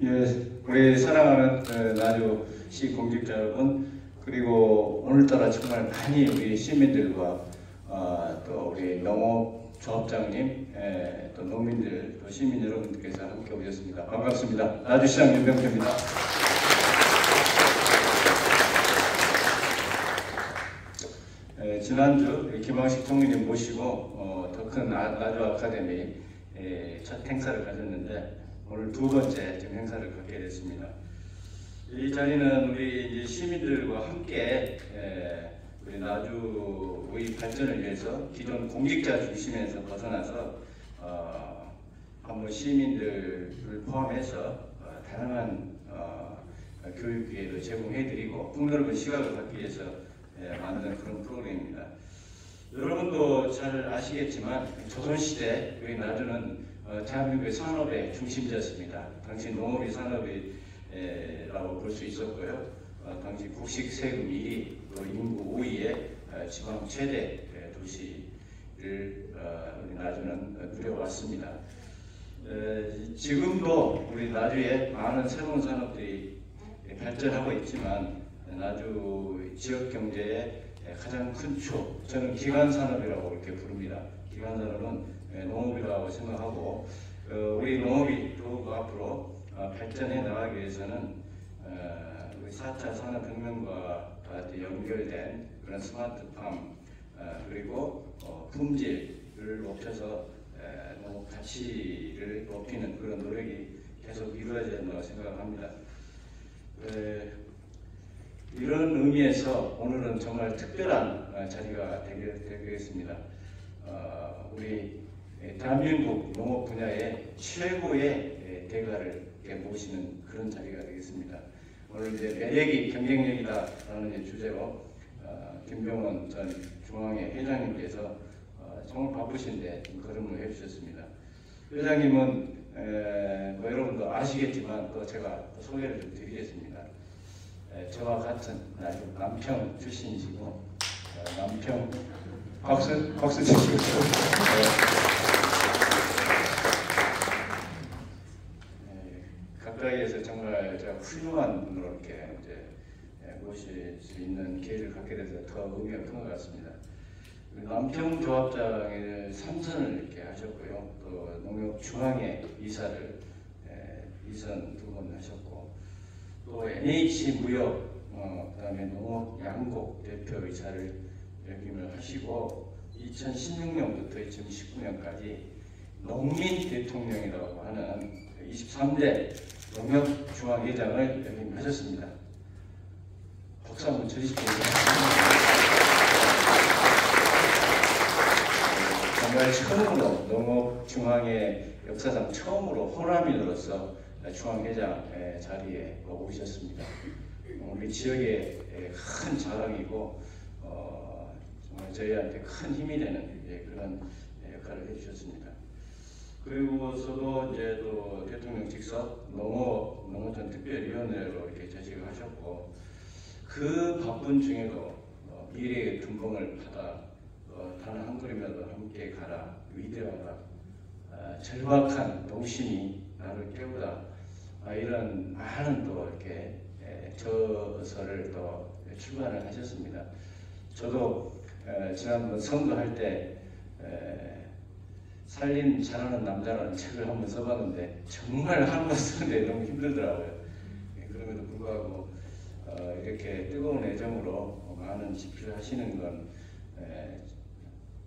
예, 우리 사랑하는 나주시 공직자 여러분, 그리고 오늘따라 정말 많이 우리 시민들과 또 우리 농업조합장님, 또 농민들, 또 시민 여러분들께서 함께 오셨습니다. 반갑습니다. 나주시장 윤병태입니다. 지난주 김황식 총리님 모시고 더 큰 나주 아카데미 첫 행사를 가졌는데 오늘 두 번째 지금 행사를 갖게 됐습니다. 이 자리는 우리 이제 시민들과 함께 우리 나주의 발전을 위해서 기존 공직자 중심에서 벗어나서 한번 시민들을 포함해서 다양한 교육 기회를 제공해드리고 폭넓은 시각을 갖기 위해서 만든 그런 프로그램입니다. 여러분도 잘 아시겠지만 조선시대 우리 나주는 대한민국의 산업의 중심지였습니다. 당시 농업이 산업이라고 볼 수 있었고요. 당시 국식 세금 1위, 또 인구 5위의 지방 최대 도시를 우리 나주는 누려왔습니다. 지금도 우리 나주에 많은 새로운 산업들이 발전하고 있지만 나주 지역 경제의 가장 큰 축, 저는 기관산업이라고 이렇게 부릅니다. 기관산업은 농업이라고 생각하고 우리 농업이 또 앞으로 발전해 나가기 위해서는 우리 4차 산업혁명과 연결된 그런 스마트팜 그리고 품질을 높여서 농업 가치를 높이는 그런 노력이 계속 이루어져야 된다고 생각합니다. 이런 의미에서 오늘은 정말 특별한 자리가 되겠습니다. 우리 대한민국 농업 분야의 최고의 대가를 모시는 그런 자리가 되겠습니다. 오늘 이제 매력이 경쟁력이다라는 주제로 김병원 전 중앙회 회장님께서 정말 바쁘신데 걸음을 해주셨습니다. 회장님은 뭐 여러분도 아시겠지만 또 제가 또 소개를 좀 드리겠습니다. 저와 같은 남평 출신이시고 남평 박수 치시고 가까이에서 정말 제가 훌륭한 분으로 이렇게 이제 모실 수 있는 기회를 갖게 돼서 더 의미가 큰 것 같습니다. 남평 조합장의 3선을 이렇게 하셨고요. 또 농협중앙회 이사를 이선 2번 하셨고, 또 NH 무역, 그다음에 농업 양곡 대표이사를 역임을 하시고 2016년부터 2019년까지 농민 대통령이라고 하는 23대 농협중앙회장을 역임하셨습니다. 박수 한번 쳐주십시오. 정말 처음으로 농업중앙회 역사상 처음으로 호남인으로서 중앙회장 자리에 오셨습니다. 우리 지역의 큰 자랑이고 정말 저희한테 큰 힘이 되는 그런 역할을 해주셨습니다. 그리고서도 이제 또 대통령 직속 농어촌 특별위원회로 이렇게 재직을 하셨고, 그 바쁜 중에도 미래의 등공을 받아 단 한 걸음이라도 함께 가라, 위대하다, 절박한 농심이 나를 깨우다, 이런 많은 또 이렇게 저서를 또 출간을 하셨습니다. 저도 지난번 선거할 때 살림 잘하는 남자라는 책을 한번 써봤는데 정말 한 번 쓰는데 너무 힘들더라고요. 그럼에도 불구하고 이렇게 뜨거운 애정으로 많은 집필을 하시는 건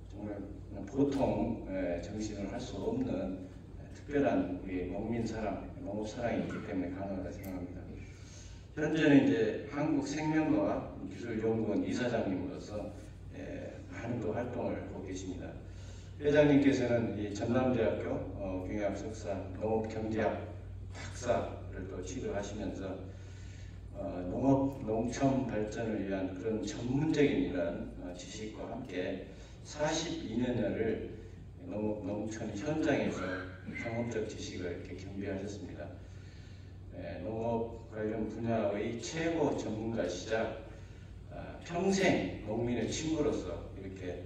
정말 보통 정신을 할 수 없는 특별한 우리 농민 사랑, 농업 사랑이 있기 때문에 가능하다 생각합니다. 현재는 이제 한국생명과학기술연구원 이사장님으로서 많은 또 활동을 하고 계십니다. 회장님께서는 이 전남대학교 경영학 석사, 농업경제학 박사를 또 취득하시면서 농업, 농촌 발전을 위한 그런 전문적인 이런 지식과 함께 42년여를 농촌 현장에서 경험적 지식을 이렇게 겸비하셨습니다. 농업 관련 분야의 최고 전문가시자 평생 농민의 친구로서 이렇게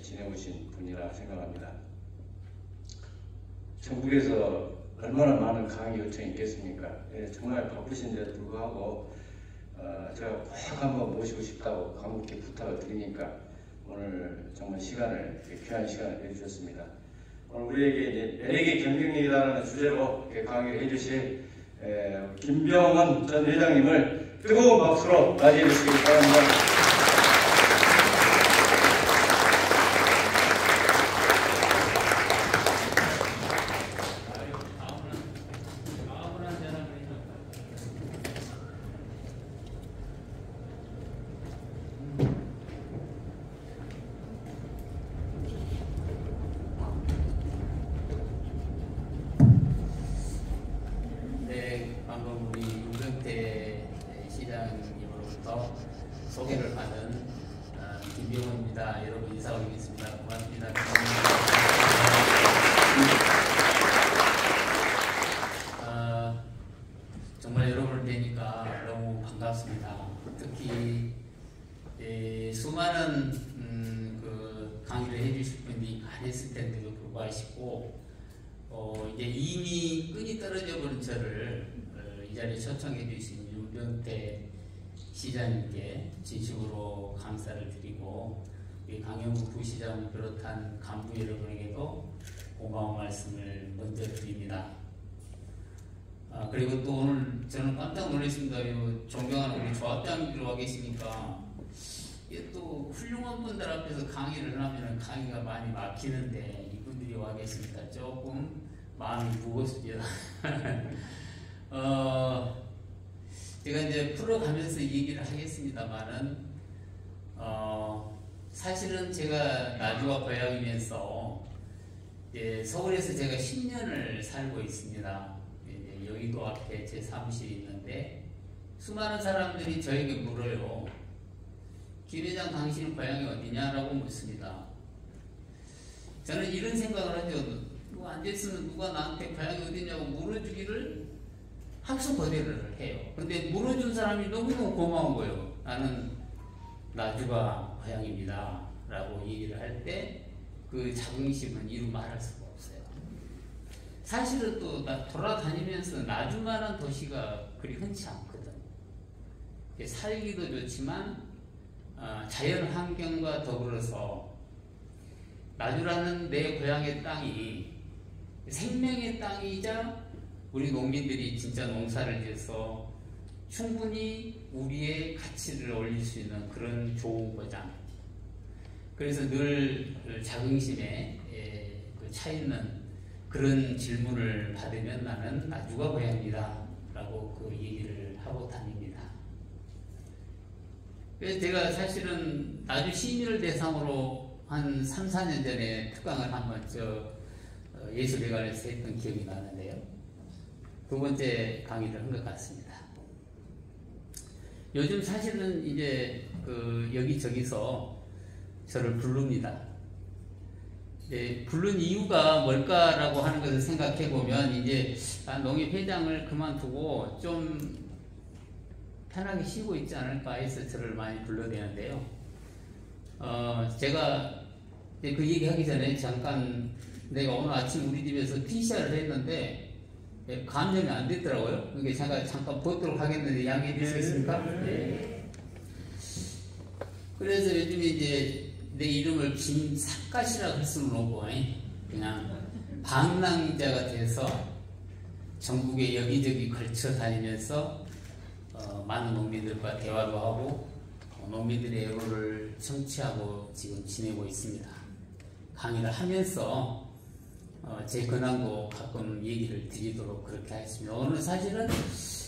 지내오신 분이라 생각합니다. 전국에서 얼마나 많은 강의 요청이 있겠습니까? 예, 정말 바쁘신데도 불구하고 제가 꼭 한번 모시고 싶다고 간곡히 부탁을 드리니까 오늘 정말 시간을, 귀한 시간을 내주셨습니다. 오늘 우리에게 이제 매력의 경쟁력이라는 주제로 이렇게 강의를 해주실 김병원 전 회장님을 뜨거운 박수로 맞이해 주시기 바랍니다. 방금 우리 윤경태 시장님으로부터 소개를 받은 김병원입니다. 여러분 인사 올리겠습니다. 고맙습니다. 정말 여러분을 뵈니까 너무 반갑습니다. 특히 수많은 그 강의를 해주실 분이 많이 있을 텐데도 불구하시고 이제 이미 끈이 떨어져 버린 저를 이 자리에 초청해 주신 윤병태 시장님께 진심으로 감사를 드리고 우리 강영구 부시장을 비롯한 간부 여러분에게도 고마운 말씀을 먼저 드립니다. 그리고 또 오늘 저는 깜짝 놀랐습니다. 존경하는 우리 조합장님들 와 계시니까 또 훌륭한 분들 앞에서 강의를 하면 강의가 많이 막히는데 이분들이 와 계시니까 조금 마음이 무겁습니다. 제가 이제 풀어가면서 얘기를 하겠습니다만은 사실은 제가 나주와 고향이면서 서울에서 제가 10년을 살고 있습니다. 여의도 앞에 제 사무실이 있는데 수많은 사람들이 저에게 물어요. 김 회장 당신은 고향이 어디냐라고 묻습니다. 저는 이런 생각을 하죠. 누가 앉아있으면 누가 나한테 고향이 어디냐고 물어주기를 학수고대를 해요. 근데 물어준 사람이 너무너무 고마운 거예요. 나는 나주가 고향입니다 라고 얘기를 할 때 그 자긍심은 이루 말할 수가 없어요. 사실은 또 돌아다니면서 나주만한 도시가 그리 흔치 않거든. 살기도 좋지만 자연 환경과 더불어서 나주라는 내 고향의 땅이 생명의 땅이자 우리 농민들이 진짜 농사를 지어서 충분히 우리의 가치를 올릴 수 있는 그런 좋은 고장. 그래서 늘 자긍심에 차 있는 그런 질문을 받으면 나는 나주가 고향이다 라고 그 얘기를 하고 다닙니다. 그래서 제가 사실은 나주 시민을 대상으로 한 3, 4년 전에 특강을 한번 예술회관에서 했던 기억이 나는데요. 두 번째 강의를 한 것 같습니다. 요즘 사실은 이제 여기저기서 저를 부릅니다. 부른 이유가 뭘까라고 하는 것을 생각해 보면 이제 농협회장을 그만두고 좀 편하게 쉬고 있지 않을까 해서 저를 많이 불러대는데요. 제가 그 얘기하기 전에 잠깐 내가 오늘 아침 우리 집에서 PCR을 했는데 감염이 안 됐더라고요. 그러니까 제가 잠깐 보도록 하겠는데 양해해 주시겠습니까? 네. 그래서 요즘에 이제 내 이름을 김삿갓이라고 할 수는 없고 그냥 방랑자가 돼서 전국에 여기저기 걸쳐 다니면서 많은 농민들과 대화도 하고 농민들의 애로를 청취하고 지금 지내고 있습니다. 강의를 하면서 제 근황도 가끔 얘기를 드리도록 그렇게 하겠습니다. 오늘 사실은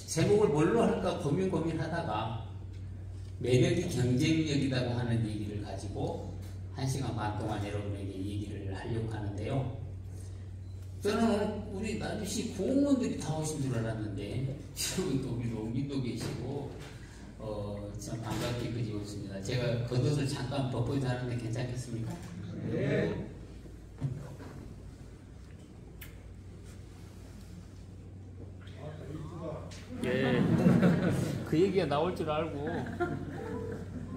제목을 뭘로 할까 고민하다가 매력이 경쟁력이라고 하는 얘기를 가지고 1시간 반 동안 여러분에게 얘기를 하려고 하는데요. 저는 우리 나주시 공무원들이 다 오신 줄 알았는데 여러분도 우리 농민도 계시고 참 반갑게 그지 오십니다. 제가 겉옷을 잠깐 벗고자 하는데 괜찮겠습니까? 네. 예. 그 얘기가 나올 줄 알고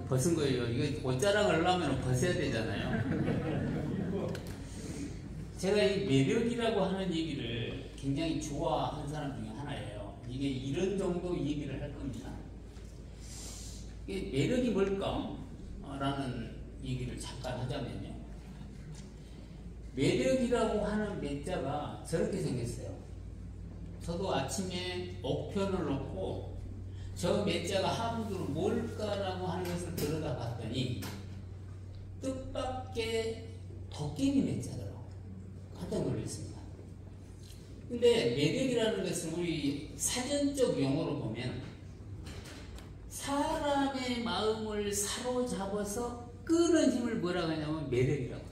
벗은 거예요. 이거 옷자랑을 하려면 벗어야 되잖아요. 제가 이 매력이라고 하는 얘기를 굉장히 좋아하는 사람 중에 하나예요. 이게 이런 정도 얘기를 할 겁니다. 이게 매력이 뭘까? 라는 얘기를 잠깐 하자면요. 매력이라고 하는 매자가 저렇게 생겼어요. 저도 아침에 옥편을 놓고 저 매자가 한문으로 뭘까라고 하는 것을 들여다 봤더니 뜻밖의 도깨비 매자더라고요. 깜짝 놀랐습니다. 근데 매력이라는 것은 우리 사전적 용어로 보면 사람의 마음을 사로잡아서 끄는 힘을 뭐라고 하냐면 매력이라고.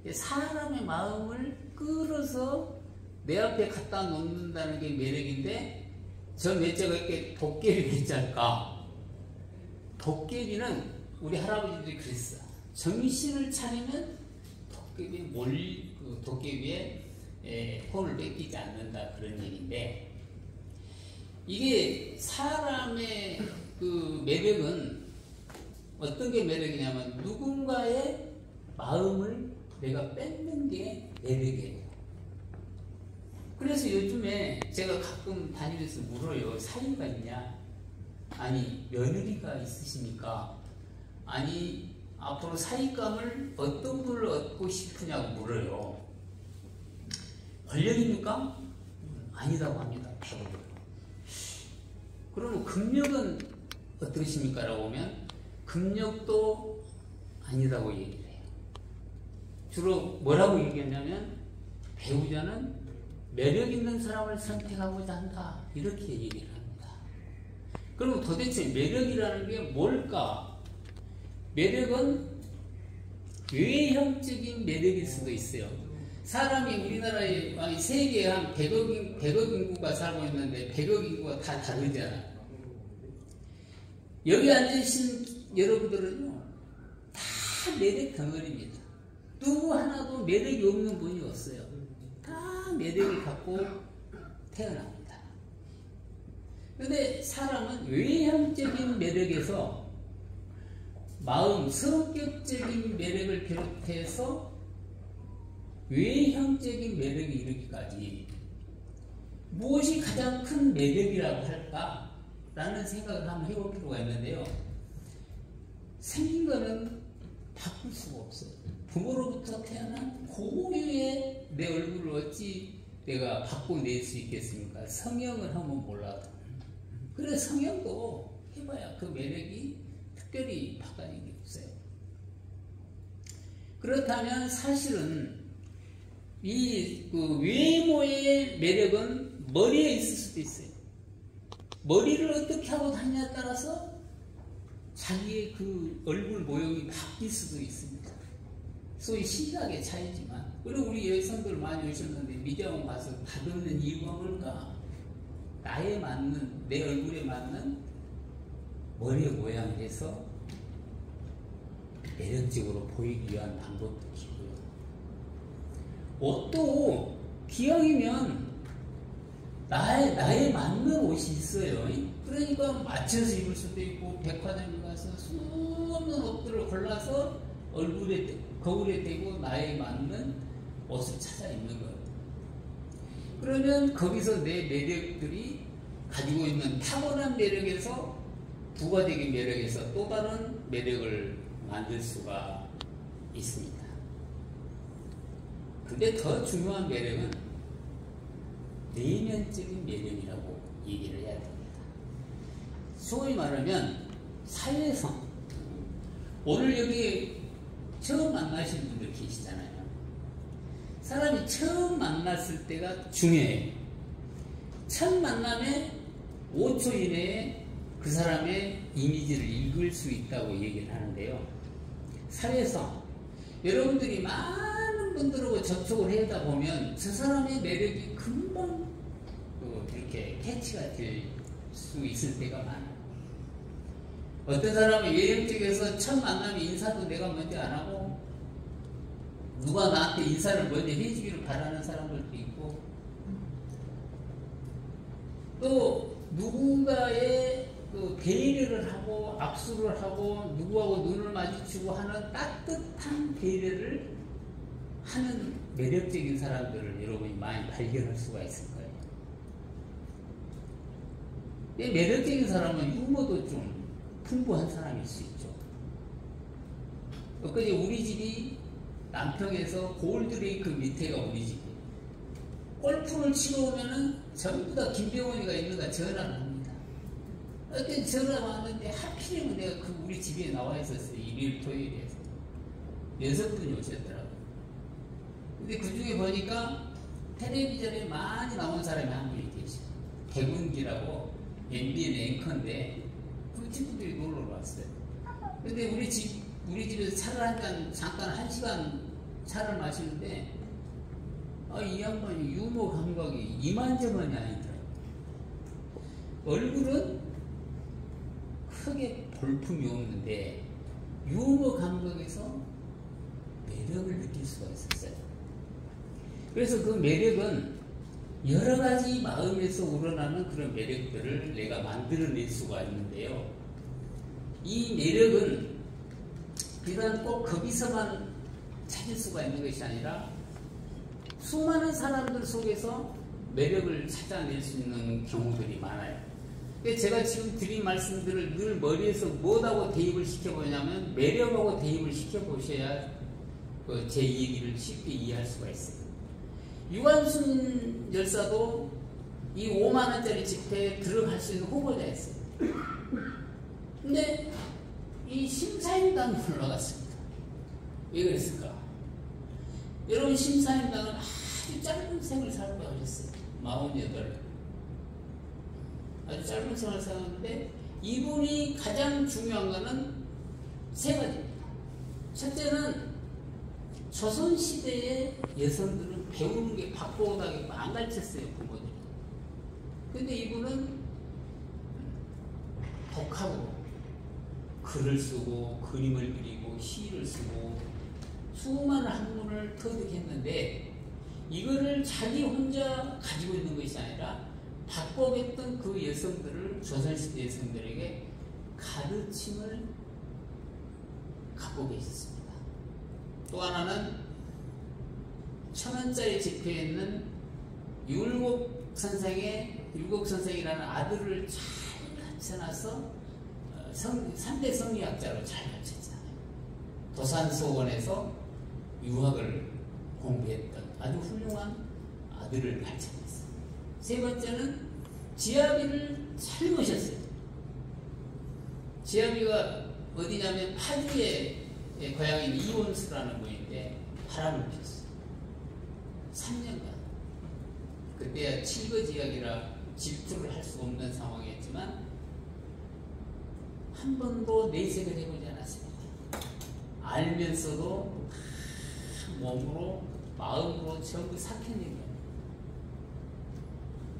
사람의 마음을 끌어서 내 앞에 갖다 놓는다는 게 매력인데, 저 매자가 이렇게 도깨비 매자일까? 도깨비는 우리 할아버지들이 그랬어. 정신을 차리면 도깨비의 혼을 뺏기지 않는다, 그런 얘기인데, 이게 사람의 그 매력은 어떤 게 매력이냐면 누군가의 마음을 내가 뺏는 게 매력이에요. 그래서 요즘에 제가 가끔 다니면서 물어요. 사위가 있냐? 아니, 며느리가 있으십니까? 아니, 앞으로 사위감을 어떤 분을 얻고 싶으냐고 물어요. 권력입니까? 아니라고 합니다. 대부분. 그러면 금력은 어떠십니까? 라고 하면 금력도 아니라고 얘기를 해요. 주로 뭐라고 얘기했냐면 배우자는 매력 있는 사람을 선택하고자 한다, 이렇게 얘기를 합니다. 그럼 도대체 매력이라는 게 뭘까? 매력은 외형적인 매력일 수도 있어요. 사람이 우리나라에, 아니 세계에 한 100억 인구가 살고 있는데 100억 인구가 다 다르잖아. 여기 앉으신 여러분들은요, 다 매력 덩어리입니다. 누구 하나도 매력이 없는 분이 없어요. 다 매력을 갖고 태어납니다. 그런데 사람은 외형적인 매력에서 마음, 성격적인 매력을 비롯해서 외형적인 매력이 이르기까지 무엇이 가장 큰 매력이라고 할까라는 생각을 한번 해볼 필요가 있는데요. 생긴 거는 바꿀 수가 없어요. 부모로부터 태어난 고유의 내 얼굴을 어찌 내가 바꿔낼 수 있겠습니까? 성형을 하면 몰라도. 그래, 성형도 해봐야 그 매력이 특별히 바꿔진 게 없어요. 그렇다면 사실은 이 외모의 매력은 머리에 있을 수도 있어요. 머리를 어떻게 하고 다니냐에 따라서 자기의 그 얼굴 모형이 바뀔 수도 있습니다. 소위 시각의 차이지만. 그리고 우리 여성들 많이 오셨는데 미대원 가서 받는 이유가 뭘까? 나에 맞는, 내 얼굴에 맞는 머리의 모양을 해서 매력적으로 보이기 위한 방법도 있고요. 옷도 기왕이면 나에 맞는 옷이 있어요. 그러니까 맞춰서 입을 수도 있고, 백화점에 가서 수없는 옷들을 골라서 거울에 대고 나에 맞는 옷을 찾아 입는 거예요. 그러면 거기서 내 매력들이 가지고 있는 타고난 매력에서 부가적인 매력에서 또 다른 매력을 만들 수가 있습니다. 근데 더 중요한 매력은 내면적인 매력이라고 얘기를 해야 됩니다. 소위 말하면 사회성. 오늘 여기 처음 만나신 분들 계시잖아요. 사람이 처음 만났을 때가 중요해요. 첫 만남에 5초 이내에 그 사람의 이미지를 읽을 수 있다고 얘기를 하는데요. 사회성. 여러분들이 많은 분들하고 접촉을 하다 보면 저 사람의 매력이 금방 이렇게 캐치가 될 수 있을 때가 많아요. 어떤 사람은 외형적에서 첫 만남에 인사도 내가 먼저 안 하고 누가 나한테 인사를 먼저 해주기를 바라는 사람들도 있고, 또 누군가의 배려를 하고 악수를 하고 누구하고 눈을 마주치고 하는 따뜻한 배려를 하는 매력적인 사람들을 여러분이 많이 발견할 수가 있을 거예요. 이 매력적인 사람은 유머도 좀 풍부한 사람일 수 있죠. 엊그제 우리 집이 남평에서 골드레이크 밑에가 우리 집이에요. 골프를 치러 오면은 전부 다 김병원이가 있는가 전화를 합니다. 어떤 전화가 왔는데 하필이면 내가 그 우리 집에 나와 있었어요. 일요일 토요일에 6분이 오셨더라고요. 근데 그 중에 보니까 텔레비전에 많이 나온 사람이 한 분이 계셔요. 백운기라고 MBN 앵커인데 그 친구들이 놀러 왔어요. 근데 우리 집에서 차를 한잔 잠깐 1시간 차를 마시는데 이 양반이 유머 감각이 이만저만이 아니더라고요. 얼굴은 크게 볼품이 없는데 유머 감각에서 매력을 느낄 수가 있었어요. 그래서 그 매력은 여러 가지 마음에서 우러나는 그런 매력들을 내가 만들어낼 수가 있는데요. 이 매력은 비단 꼭 거기서만 찾을 수가 있는 것이 아니라 수많은 사람들 속에서 매력을 찾아낼 수 있는 경우들이 많아요. 제가 지금 드린 말씀들을 늘 머리에서 뭐하고 대입을 시켜보냐면 매력하고 대입을 시켜보셔야 제 얘기를 쉽게 이해할 수가 있어요. 유관순 열사도 이 5만원짜리 집회에 들어갈 수 있는 후보자였어요. 근데 이 심사임당에 올라갔습니다. 왜 그랬을까? 여러분, 심사임당은 아주 짧은 생을 살고 하셨어요. 48. 아주 짧은 생을 살았는데 이분이 가장 중요한 것은 3가지입니다. 첫째는 조선시대의 여성들은 배우는 게 박보다게 안 가르쳤어요, 부모님이. 근데 이분은 독학으로 글을 쓰고 그림을 그리고 시를 쓰고 수많은 학문을 터득했는데 이거를 자기 혼자 가지고 있는 것이 아니라 박복했던 그 여성들을 조선시대 여성들에게 가르침을 갖고 계셨습니다. 또 하나는 1000원짜리 지폐에 있는 율곡선생이라는 아들을 잘 갖춰놔서 3대 성리학자로 잘 갖췄잖아요. 도산서원에서 유학을 공부했던 아주 훌륭한 아들을 갖춰냈어요. 3번째는 지아비를 잘 모셨어요. 지아비가 어디냐면 파주에 고향인 이원수라는 분인데 바람을 피웠어요. 3년간. 그때야 칠거지약이라 질투를 할 수 없는 상황이었지만 한 번도 내색을 해보지 않았습니다. 알면서도 몸으로 마음으로 전부 삭혀낸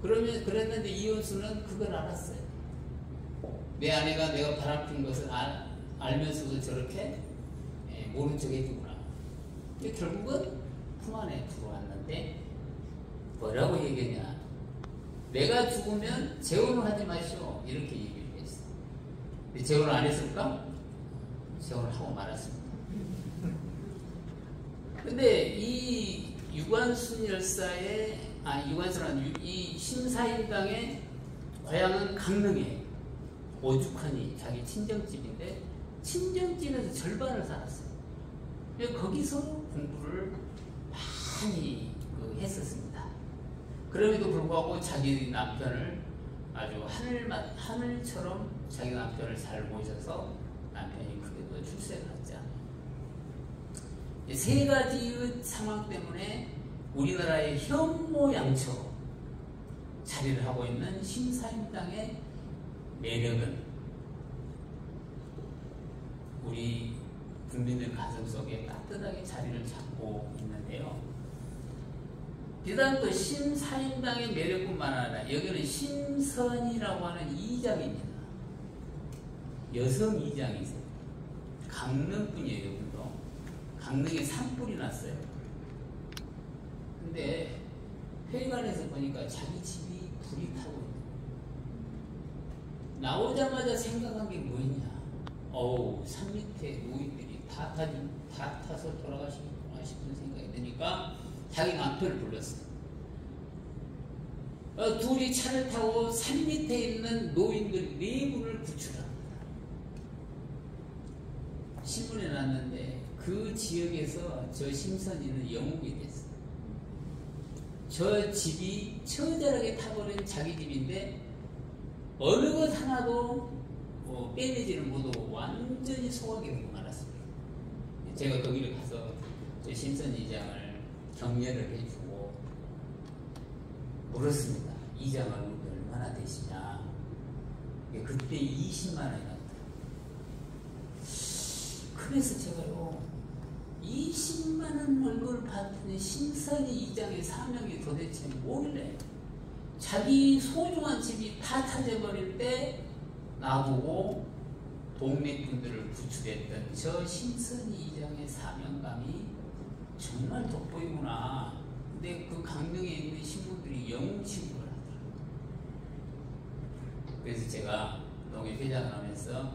거예요. 그랬는데 이원수는 그걸 알았어요. 내 아내가 내가 바람핀 것을 알면서도 저렇게 모른 척 해주구나. 근데 결국은 품 안에 들어왔는데 뭐라고 얘기했냐. 내가 죽으면 재혼을 하지 마시오. 이렇게 얘기를 했어. 근데 재혼을 안 했을까? 재혼을 하고 말았습니다. 근데 이 유관순 열사의 유관순은 이 심사임당의 고향은 강릉에 오죽하니 자기 친정집인데 친정집에서 절반을 살았어요. 거기서 공부를 많이 했었습니다. 그럼에도 불구하고 자기 남편을 아주 하늘처럼 자기 남편을 잘 모셔서 남편이 그래도 출세를 했잖아요. 3가지의 상황 때문에 우리나라의 현모양처 자리를 하고 있는 심사임당의 매력은 우리 국민들 가슴 속에 따뜻하게 자리를 잡고 있는데요. 비단 또 심사임당의 매력뿐만 아니라 여기는 심선이라고 하는 이장입니다. 여성 이장이 있어요. 강릉뿐이에요. 여기도. 강릉에 산불이 났어요. 근데 회관에서 보니까 자기 집이 불이 타고 있는 거예요. 나오자마자 생각한 게 뭐였냐. 산 밑에 노인들이 다 다 타서 돌아가시겠구나 싶은 생각이 드니까 자기 남편을 불렀어요. 둘이 차를 타고 산 밑에 있는 노인들 4분을 구출합니다. 신문에 났는데 그 지역에서 저 심선이는 영웅이 됐어요. 저 집이 처절하게 타버린 자기 집인데 어느 것 하나도 빼내지를 못하고 완전히 소화게 되고 말았습니다. 제가 거기를 가서 저 심선 이장을 격려를 해주고 물었습니다. 이장 월급이 얼마나 되시냐. 그때 20만 원이 나왔다. 그래서 제가요, 20만 원 월급을 받더니 심선이 이장의 사명이 도대체 뭐길래 자기 소중한 집이 다 타져버릴 때 나보고 동네 분들을 구출했던 저 심선이 이장의 사명감이 정말 돋보이구나. 근데 그 강릉에 있는 신부들이 영웅 취급을 하더라고요. 그래서 제가 농협회장을 하면서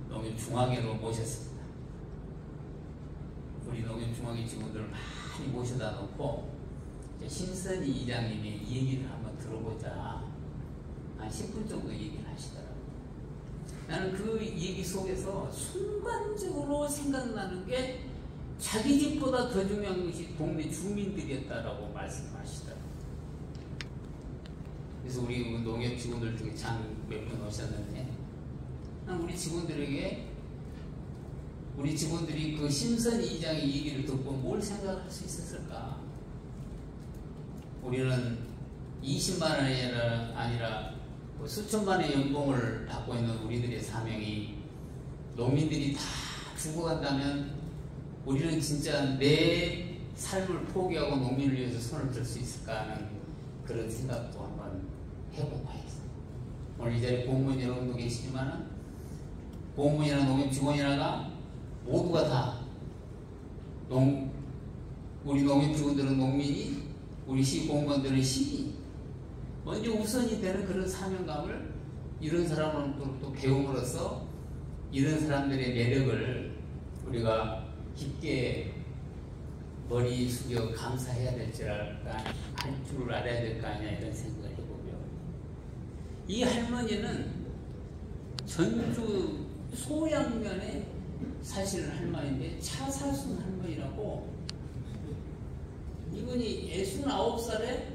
농협중앙회로 모셨습니다. 우리 농협중앙회 직원들을 많이 모셔다 놓고 심선이 이장님의 얘기를 한번 들어보자. 한 10분 정도 얘기를 하시더라고요. 나는 그 얘기 속에서 순간적으로 생각나는 게 자기 집보다 더 중요한 것이 동네 주민들이었다라고 말씀하시더라고요. 그래서 우리 농협 직원들 중에 장 몇 분 오셨는데, 난 우리 직원들이 그 심선이 이장의 얘기를 듣고 뭘 생각할 수 있었을까? 우리는 20만 원이 아니라 수천만의 연봉을 받고 있는 우리들의 사명이 농민들이 다 죽어간다면 우리는 진짜 내 삶을 포기하고 농민을 위해서 손을 들 수 있을까 하는 그런 생각도 한번 해보고 했어요. 오늘 이 자리에 공무원 여러분도 계시지만 공무원이나 농협 직원이나가 모두가 다 우리 농협 직원들은 농민이, 우리 시 공무원들은 시민, 먼저 우선이 되는 그런 사명감을 이런 사람으로부터 또 배움으로써 이런 사람들의 매력을 우리가 깊게 머리 숙여 감사해야 될 줄 알아야 될 거 아니냐 이런 생각을 해보고요. 이 할머니는 전주 소양면에 사시는 할머니인데 차사순 할머니라고, 이분이 69살에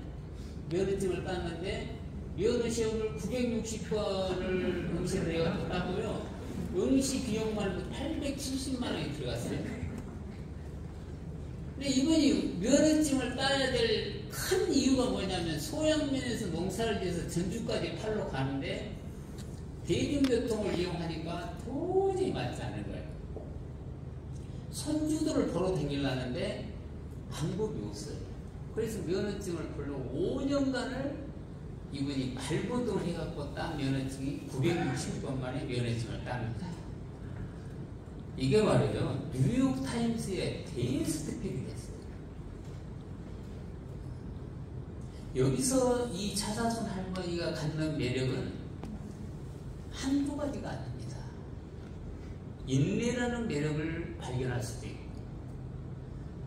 면허증을 땄는데 면허 시험을 960편을 응시를 해가지고 따고요. 응시 비용만 해도 870만 원이 들어갔어요. 근데 이분이 면허증을 따야 될 큰 이유가 뭐냐면 소양면에서 농사를 지어서 전주까지 팔러 가는데 대중교통을 이용하니까 도저히 맞지 않은 거예요. 손주들을 보러 다니려는데 방법이 없어요. 그래서 면허증을 보려고 5년간을 이분이 발버둥을 해갖고 딴 면허증이 960번 만에 면허증을 땁니다. 이게 말이죠. 뉴욕타임스의 데일스트필이 됐어요. 여기서 이 차사순 할머니가 갖는 매력은 한두 가지가 아닙니다. 인내라는 매력을 발견할 수도 있고,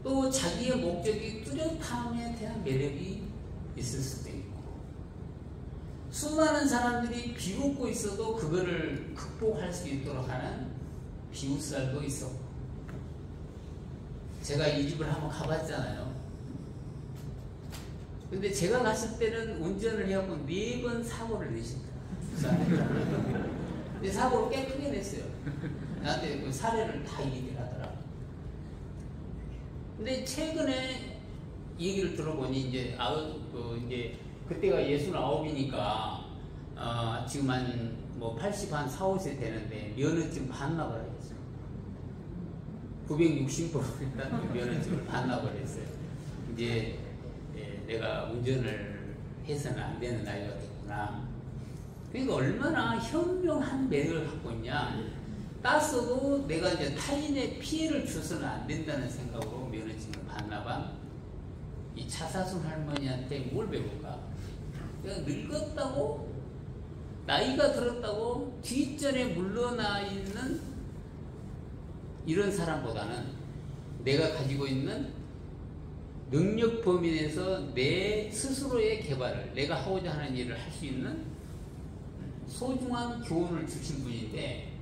또 자기의 목적이 뚜렷함에 대한 매력이 있을 수도 있고, 수많은 사람들이 비웃고 있어도 그거를 극복할 수 있도록 하는 비웃살도 있었고, 제가 이 집을 한번 가봤잖아요. 근데 제가 갔을 때는 운전을 해갖고 4번 사고를 내셨더라고요. 근데 사고를 꽤 크게 냈어요. 나한테 그 사례를 다 얘기를 하더라고요. 근데 최근에 얘기를 들어보니 이제 그때가 69이니까 지금 한 80, 한 4, 5세 되는데 면허증 반납을 하겠어요. 960번 일단 면허증을 반납을 했어요. 이제 내가 운전을 해서는 안 되는 나이가 됐구나. 그러니까 얼마나 현명한 매력을 갖고 있냐. 땄어도 내가 이제 타인의 피해를 줘서는 안 된다는 생각으로 면허증을 반납한 이 차사순 할머니한테 뭘 배울까? 그냥 늙었다고, 나이가 들었다고 뒷전에 물러나 있는 이런 사람보다는 내가 가지고 있는 능력 범위 내에서 내 스스로의 개발을, 내가 하고자 하는 일을 할 수 있는 소중한 교훈을 주신 분인데,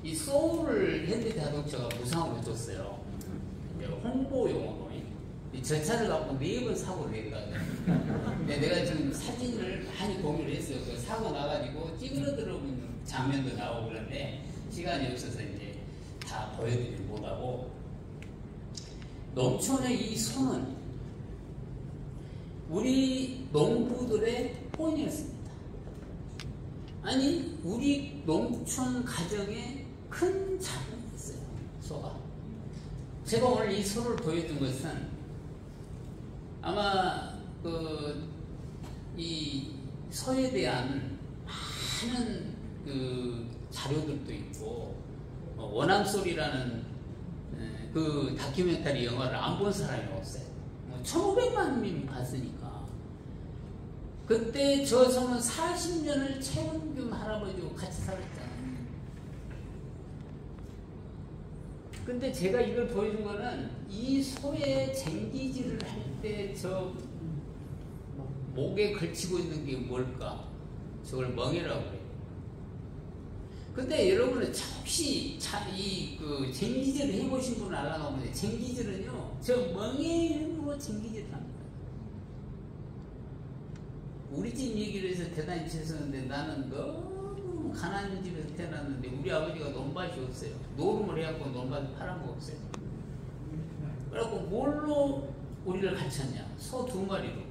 이 소울을 현대자동차가 무상으로 줬어요. 홍보 용어로. 저 차를 갖고 4번 사고를 냈거든요. 근데 내가 지금 사진을 많이 공유를 했어요. 그 사고 나가지고 찌그러들어오는 장면도 나오고 그런데 시간이 없어서 이제 다 보여드리지 못하고, 농촌의 이 손은 우리 농부들의 본이었습니다. 아니, 우리 농촌 가정에 큰 자본이었어요, 소가. 제가 오늘 이 소를 보여준 것은 아마 이 소에 대한 많은 자료들도 있고, 원앙소리라는 그 다큐멘터리 영화를 안 본 사람이 없어요. 1500만 명 봤으니까. 그때 저 소는 40년을 최원균 할아버지와 같이 살았잖아요. 근데 제가 이걸 보여준 거는 이 소의 쟁기질을 할 때 저 목에 걸치고 있는 게 뭘까? 저걸 멍이라고 그래요. 근데 여러분은 혹시 그 쟁기질을 해보신 분은 알아가 보면, 쟁기질은요, 저 멍에 힘으로 쟁기질을 합니다. 우리 집 얘기를 해서 대단히 죄송한데, 나는 너무 가난한 집에서 태어났는데 우리 아버지가 논밭이 없어요. 노름을 해갖고 논밭을 팔아먹었어요. 그래갖고 뭘로 우리를 가르쳤냐? 소 2마리로.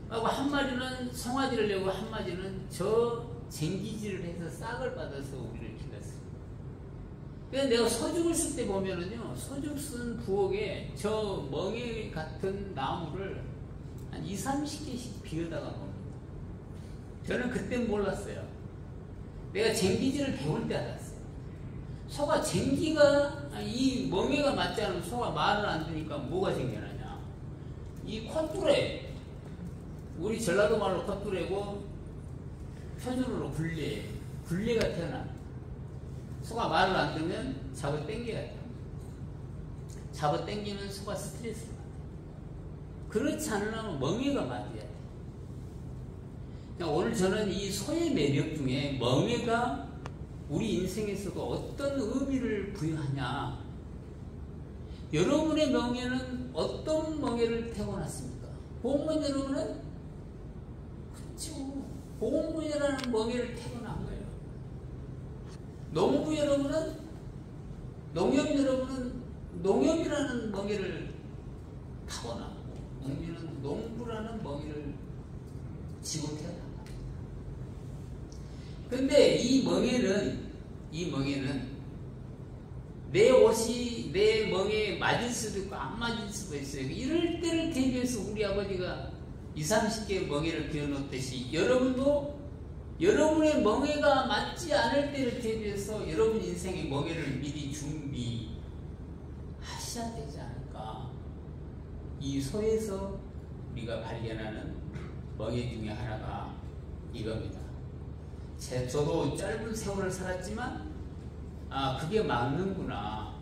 그리고 한 마리는 송아지를 내고 한 마리는 저 쟁기질을 해서 싹을 받아서 우리를 길렀어요. 그래서 내가 소죽을 쓸 때 보면은요, 소죽 쓴 부엌에 저 멍에 같은 나무를 한 20-30개씩 비워다가 놓습니다. 저는 그땐 몰랐어요. 내가 쟁기질을 배울 때 알았어요. 소가 쟁기가, 이 멍에가 맞지 않으면 소가 말을 안 듣니까 뭐가 생겨나냐? 이 콧뚜레, 우리 전라도 말로 콧뚜레고 표준어로 굴레가 태어나. 소가 말을 안 듣면 잡아 당겨야 돼. 잡아 당기면 소가 스트레스를 받아요. 그렇지 않으려면 멍에가 맞아야 돼. 오늘 저는 이 소의 매력 중에 멍에가 우리 인생에서도 어떤 의미를 부여하냐. 여러분의 멍에는 어떤 멍에를 태어났습니까? 공무원 여러분은? 그렇죠. 공무원이라는 멍에를 태어난 거예요. 농부 여러분은? 농협 여러분은 농협이라는 멍에를 타고났고, 농민은 농부라는 멍에를 지고 태어난 겁니다. 근데 이 멍에는 내 옷이 내 멍에 맞을 수도 있고 안 맞을 수도 있어요. 이럴 때를 대비해서 우리 아버지가 20-30개의 멍에를 비워놓듯이, 여러분도 여러분의 멍에가 맞지 않을 때를 대비해서 여러분 인생의 멍에를 미리 준비하셔야 되지 않을까. 이 소에서 우리가 발견하는 멍에 중에 하나가 이겁니다. 저도 짧은 세월을 살았지만, 그게 맞는구나.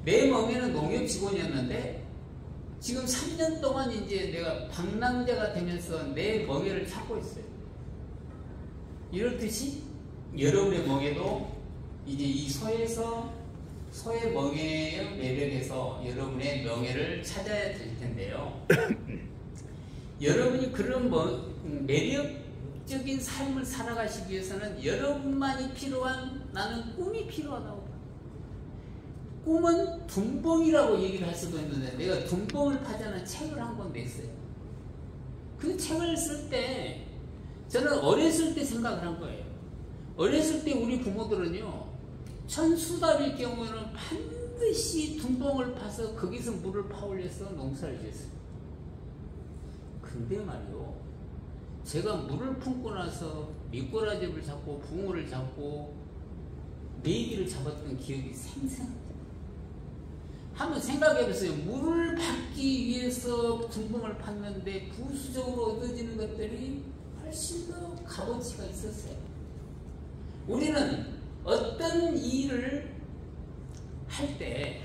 내 멍에는 농협 직원이었는데 지금 3년 동안 이제 내가 방랑자가 되면서 내 멍에를 찾고 있어요. 이렇듯이 여러분의 멍에도 이제 이 소의 멍에의 매력에서 여러분의 명예를 찾아야 될 텐데요. 여러분이 그런 매력적인 삶을 살아가시기 위해서는 여러분만이 필요한, 나는 꿈이 필요하다고 봐요. 꿈은 둔봉이라고 얘기를 할 수도 있는데, 내가 둔봉을 파자는 책을 한 권 냈어요. 그 책을 쓸 때 저는 어렸을 때 생각을 한 거예요. 어렸을 때 우리 부모들은요, 천수답일 경우에는 반드시 둔봉을 파서 거기서 물을 파올려서 농사를 지었어요. 근데 말이요, 제가 물을 품고 나서 미꾸라지를 잡고 붕어를 잡고 메기를 잡았던 기억이 생생합니다. 한번 생각해보세요. 물을 받기 위해서 둔봉을 팠는데 부수적으로 얻어지는 것들이 훨씬 더 값어치가 있었어요. 우리는 어떤 일을 할 때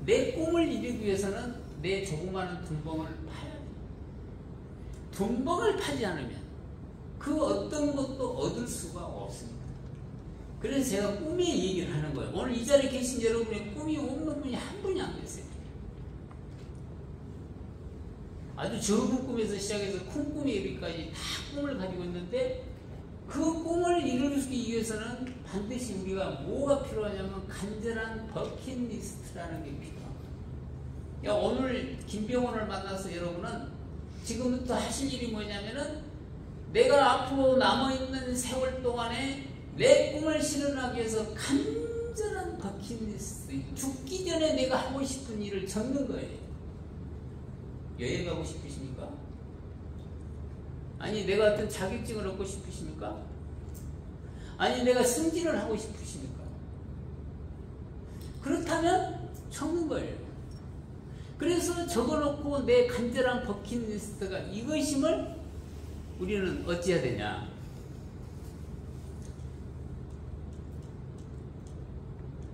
내 꿈을 이루기 위해서는 내 조그마한 둔벙을 파야 돼. 둔벙을 파지 않으면 그 어떤 것도 얻을 수가 없습니다. 그래서 제가 꿈의 얘기를 하는 거예요. 오늘 이 자리에 계신 여러분의 꿈이 없는 분이 한 분이 안 계세요. 아주 적은 꿈에서 시작해서 큰 꿈에 이르기까지 다 꿈을 가지고 있는데 그 꿈을 이루기 위해서는 반드시 우리가 뭐가 필요하냐면 간절한 버킷리스트라는 게 필요합니다. 오늘 김병원을 만나서 여러분은 지금부터 하실 일이 뭐냐면은 내가 앞으로 남아있는 세월 동안에 내 꿈을 실현하기 위해서 간절한 버킷리스트, 죽기 전에 내가 하고 싶은 일을 적는 거예요. 여행 가고 싶으십니까? 아니 내가 어떤 자격증을 얻고 싶으십니까? 아니 내가 승진을 하고 싶으십니까? 그렇다면 적는 거예요. 그래서 적어놓고 내 간절한 버킷리스트가 이것임을 우리는 어찌해야 되냐?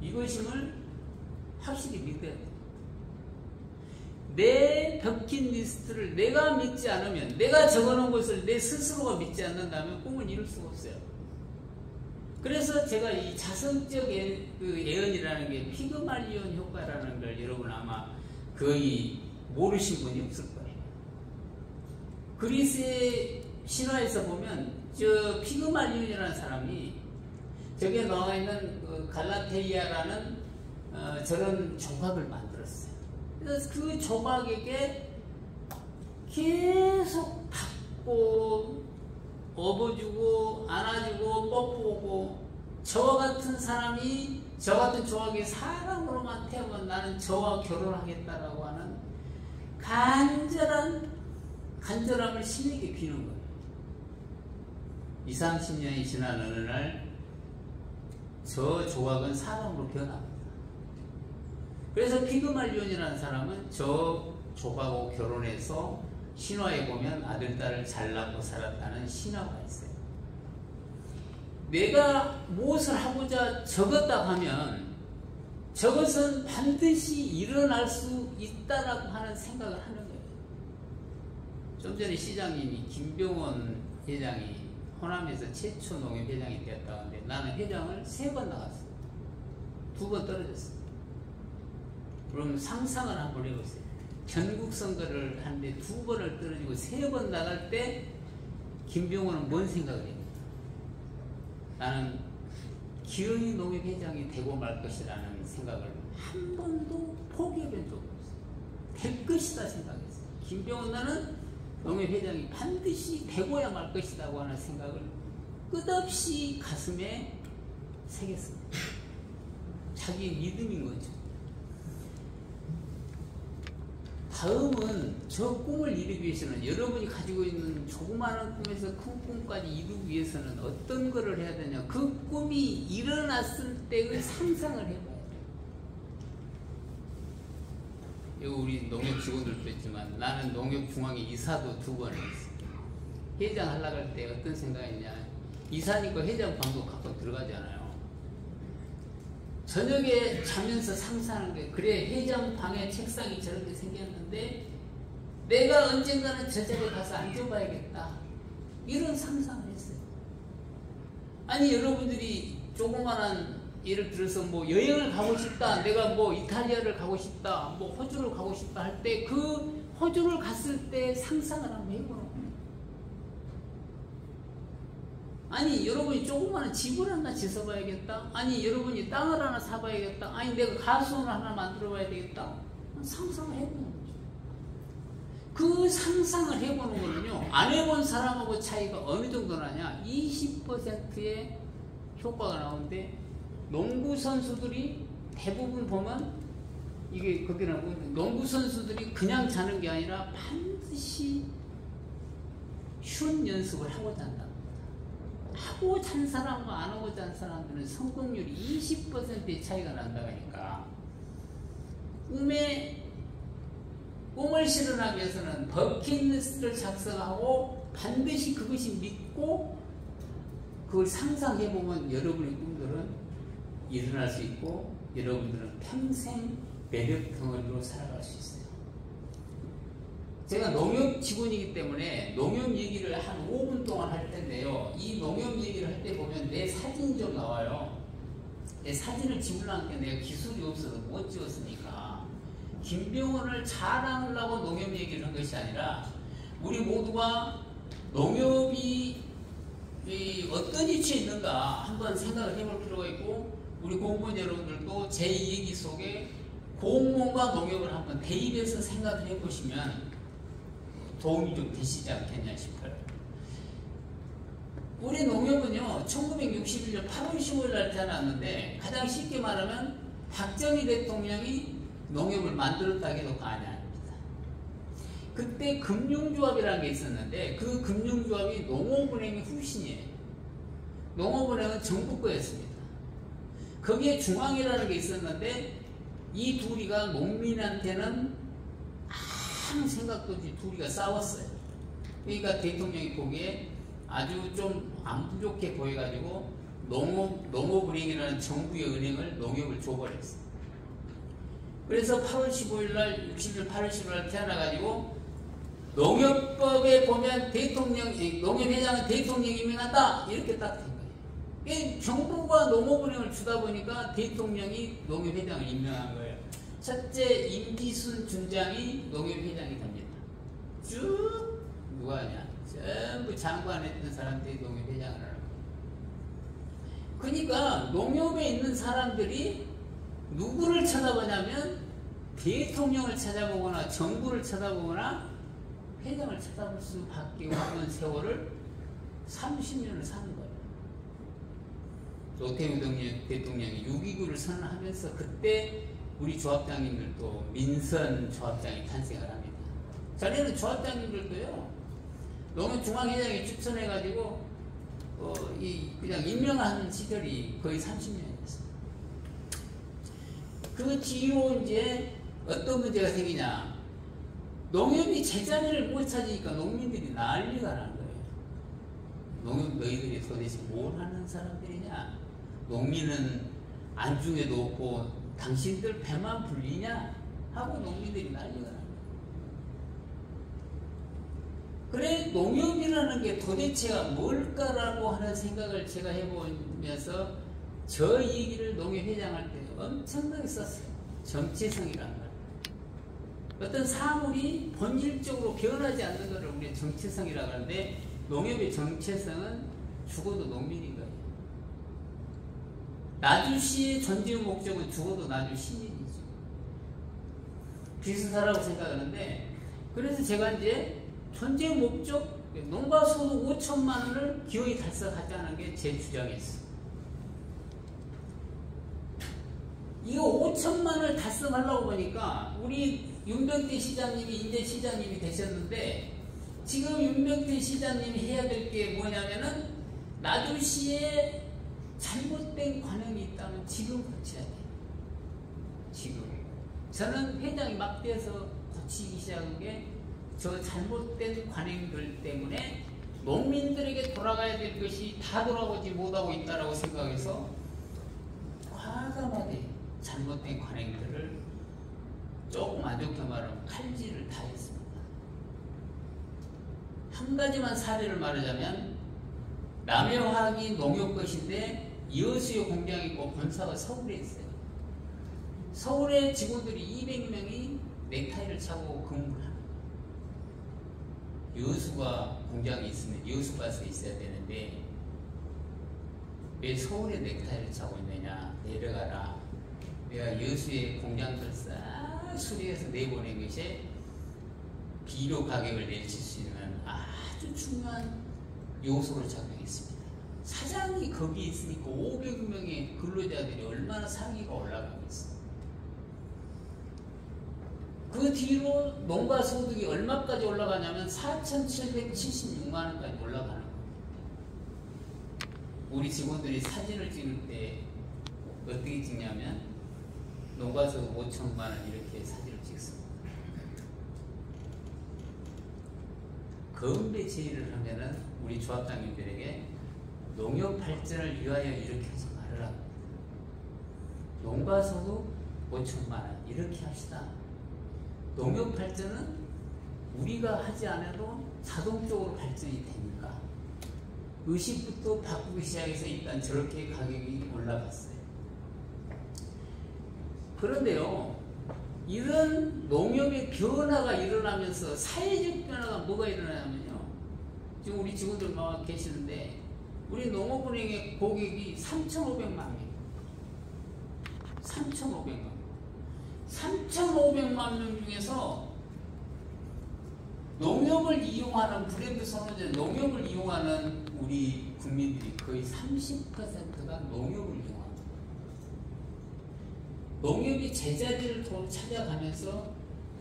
이것임을 확실히 믿어야 돼. 내 버킷리스트를 내가 믿지 않으면, 내가 적어놓은 것을 내 스스로가 믿지 않는다면 꿈을 이룰 수가 없어요. 그래서 제가 이 자성적 예언이라는 게 피그말리온 효과라는 걸 여러분 아마 거의 모르신 분이 없을 거예요. 그리스의 신화에서 보면 저 피그말리온이라는 사람이 저기에 나와 있는 그 갈라테이아라는 저런 조각을 만들었어요. 그래서 그 조각에게 계속 닦고 업어주고 안아주고 뽀뽀고, 저와 같은 사람이 저 같은 조각이 사람으로만 태우면 나는 저와 결혼하겠다라고 하는 간절함을 신에게 비는 거예요. 20, 30년이 지난 어느 날 저 조각은 사람으로 변합니다. 그래서 피그말리온이라는 사람은 저 조각하고 결혼해서 신화에 보면 아들, 딸을 잘 낳고 살았다는 신화가 있어요. 내가 무엇을 하고자 적었다 하면 저것은 반드시 일어날 수 있다라고 하는 생각을 하는 거예요. 좀 전에 시장님이 김병원 회장이 호남에서 최초 농협회장이 되었다고 하는데 나는 회장을 3번 나갔어요. 2번 떨어졌어요. 그럼 상상을 한번 해보세요. 전국 선거를 하는데 2번을 떨어지고 3번 나갈 때 김병원은 뭔 생각을 해요? 나는 기어이 농협회장이 되고 말 것이라는 생각을 한 번도 포기해본 적이 없어요. 될 것이다 생각했어요. 김병원 나는 농협회장이 반드시 되고야 말 것이라고 하는 생각을 끝없이 가슴에 새겼습니다. 자기의 믿음인 거죠. 다음은 저 꿈을 이루기 위해서는, 여러분이 가지고 있는 조그마한 꿈에서 큰 꿈까지 이루기 위해서는 어떤 거를 해야 되냐? 그 꿈이 일어났을 때의 상상을 해봐야 돼요. 여기 우리 농협 직원들도 있지만 나는 농협중앙회 이사도 2번 했어요. 회장 하려고 할 때 어떤 생각이냐? 이사니까 회장 방도 갖고 들어가잖아요. 저녁에 자면서 상상하는 거예요. 그래, 회장 방에 책상이 저렇게 생겼는데 내가 언젠가는 저 자리에 가서 앉아봐야겠다. 이런 상상을 했어요. 아니 여러분들이 조그만한 예를 들어서 뭐 여행을 가고 싶다, 내가 뭐 이탈리아를 가고 싶다, 뭐 호주를 가고 싶다 할 때 그 호주를 갔을 때 상상을 한번 해보는 거예요. 아니 여러분이 조그마한 집을 하나 지어봐야겠다, 아니 여러분이 땅을 하나 사봐야겠다, 아니 내가 가수원을 하나 만들어 봐야 되겠다. 상상을 해보는 거죠. 그 상상을 해보는 거는요, 안 해본 사람하고 차이가 어느 정도 나냐, 20%의 효과가 나오는데 농구 선수들이 대부분 보면 이게 거기나 보면 농구 선수들이 그냥 자는 게 아니라 반드시 슛 연습을 하고 잔다. 하고 잔 사람과 안 하고 잔 사람들은 성공률이 20%의 차이가 난다고 하니까 꿈을 실현하기 위해서는 버킷리스트를 작성하고 반드시 그것이 믿고 그걸 상상해보면 여러분의 꿈들은 일어날 수 있고 여러분들은 평생 매력 덩어리로 살아갈 수 있어요. 제가 농협 직원이기 때문에 농협 얘기를 한 5분 동안 할 텐데요. 이 농협 얘기를 할 때 보면 내 사진이 좀 나와요. 내 사진을 찍으려니까 내가 기술이 없어서 못 찍었으니까 김병원을 자랑하려고 농협 얘기를 한 것이 아니라 우리 모두가 농협이 어떤 위치에 있는가 한번 생각을 해볼 필요가 있고 우리 공무원 여러분들도 제 얘기 속에 공무원과 농협을 한번 대입해서 생각을 해보시면 도움이 좀 되시지 않겠냐 싶어요. 우리 농협은요 1961년 8월 15일 날 태어났는데 가장 쉽게 말하면 박정희 대통령이 농협을 만들었다고 해도 과언이 아닙니다. 그때 금융조합이라는 게 있었는데 그 금융조합이 농업은행의 후신이에요. 농업은행은 정부 거였습니다. 거기에 중앙이라는 게 있었는데 이 둘이가 농민한테는 아무 생각도 없이 둘이가 싸웠어요. 그러니까 대통령이 보기에 아주 좀 안 부족해 보여가지고 농업은행이라는 정부의 은행을 농협을 줘버렸어요. 그래서 8월 15일 날 60일 8월 15일 날 태어나가지고 농협법에 보면 농협회장은 대통령이 임명한다 이렇게 딱 된 거예요. 정부가 농업은행을 주다 보니까 대통령이 농협회장을 임명한 거예요. 첫째 임기순 준장이 농협회장이 됩니다. 쭉 누가 하냐? 전부 장관했던 사람들이 농협회장을 하는 거예요. 그러니까 농협에 있는 사람들이 누구를 쳐다보냐면 대통령을 찾아보거나 정부를 쳐다보거나 회장을 쳐다볼 수밖에 없는 세월을 30년을 사는 거예요. 노태우 대통령이 6.29를 선언하면서 그때 우리 조합장님들도 민선 조합장이 탄생을 합니다. 전에는 조합장님들도요 농협 중앙회장이 추천해가지고 그냥 임명하는 시절이 거의 30년이었어요. 그 뒤로 이제 어떤 문제가 생기냐? 농협이 제자리를 못 찾으니까 농민들이 난리가 난 거예요. 농협 너희들이 도대체 뭘 하는 사람들이냐? 농민은 안중에도 없고 당신들 배만 불리냐? 하고 농민들이 난리가 난 거예요. 그래 농협이라는 게 도대체가 뭘까라고 하는 생각을 제가 해보면서 저 얘기를 농협회장할 때 엄청나게 썼어요. 정체성이라는 걸. 어떤 사물이 본질적으로 변하지 않는 것을 우리가 정체성이라고 하는데 농협의 정체성은 죽어도 농민인 거예요. 나주시의 존재 목적은 죽어도 나주 시민이죠. 비슷하다고 생각하는데 그래서 제가 이제 존재 목적 농가소득 5천만 원을 기어이 달성하자는 게 제 주장이었어요. 이거 5천만 원을 달성하려고 보니까 우리 윤병태 시장님이 이제 시장님이 되셨는데 지금 윤병태 시장님이 해야 될 게 뭐냐면은 나주시에 잘못된 관행이 있다면 지금 고쳐야 돼요. 지금 저는 회장이 막 돼서 고치기 시작한 게 저 잘못된 관행들 때문에 농민들에게 돌아가야 될 것이 다 돌아오지 못하고 있다고 생각해서 과감하게 잘못된 관행들을 조금 안 좋게 말하면 칼질을 다 했습니다. 한 가지만 사례를 말하자면 남해화학이 농협 것인데 여수에 공장이 있고 본사가 서울에 있어요. 서울의 직원들이 200명이 넥타이를 차고 근무를 합니다. 여수가 공장이 있으면 여수가서 있어야 되는데 왜 서울에 넥타이를 차고 있느냐? 내려가라. 내가 여수의 공장들 싹 수리해서 내보낸 것이 비료 가격을 내릴 수 있는 아주 중요한 요소로 작용했습니다. 사장이 거기 있으니까 500명의 근로자들이 얼마나 상위가 올라가겠어요. 그 뒤로 농가 소득이 얼마까지 올라가냐면 4,776만 원까지 올라가는 겁니다. 우리 직원들이 사진을 찍을 때 어떻게 찍냐면 농가 소득 5천만 원 이렇게 사진을 찍습니다. 건배 제의를 하면은 우리 조합장님들에게 농협 발전을 위하여 이렇게 하지 말으라. 농가소득 5천만 원 이렇게 합시다. 농업 발전은 우리가 하지 않아도 자동적으로 발전이 되니까 의식부터 바꾸기 시작해서 일단 저렇게 가격이 올라갔어요. 그런데요, 이런 농업의 변화가 일어나면서 사회적 변화가 뭐가 일어나냐면요, 지금 우리 직원들 막 계시는데 우리 농업은행의 고객이 3,500만 명, 3,500만 명 중에서 농협을 이용하는 브랜드 선호제 농협을 이용하는 우리 국민들이 거의 30%가 농협을 이용합니다. 농협이 제자리를 찾아가면서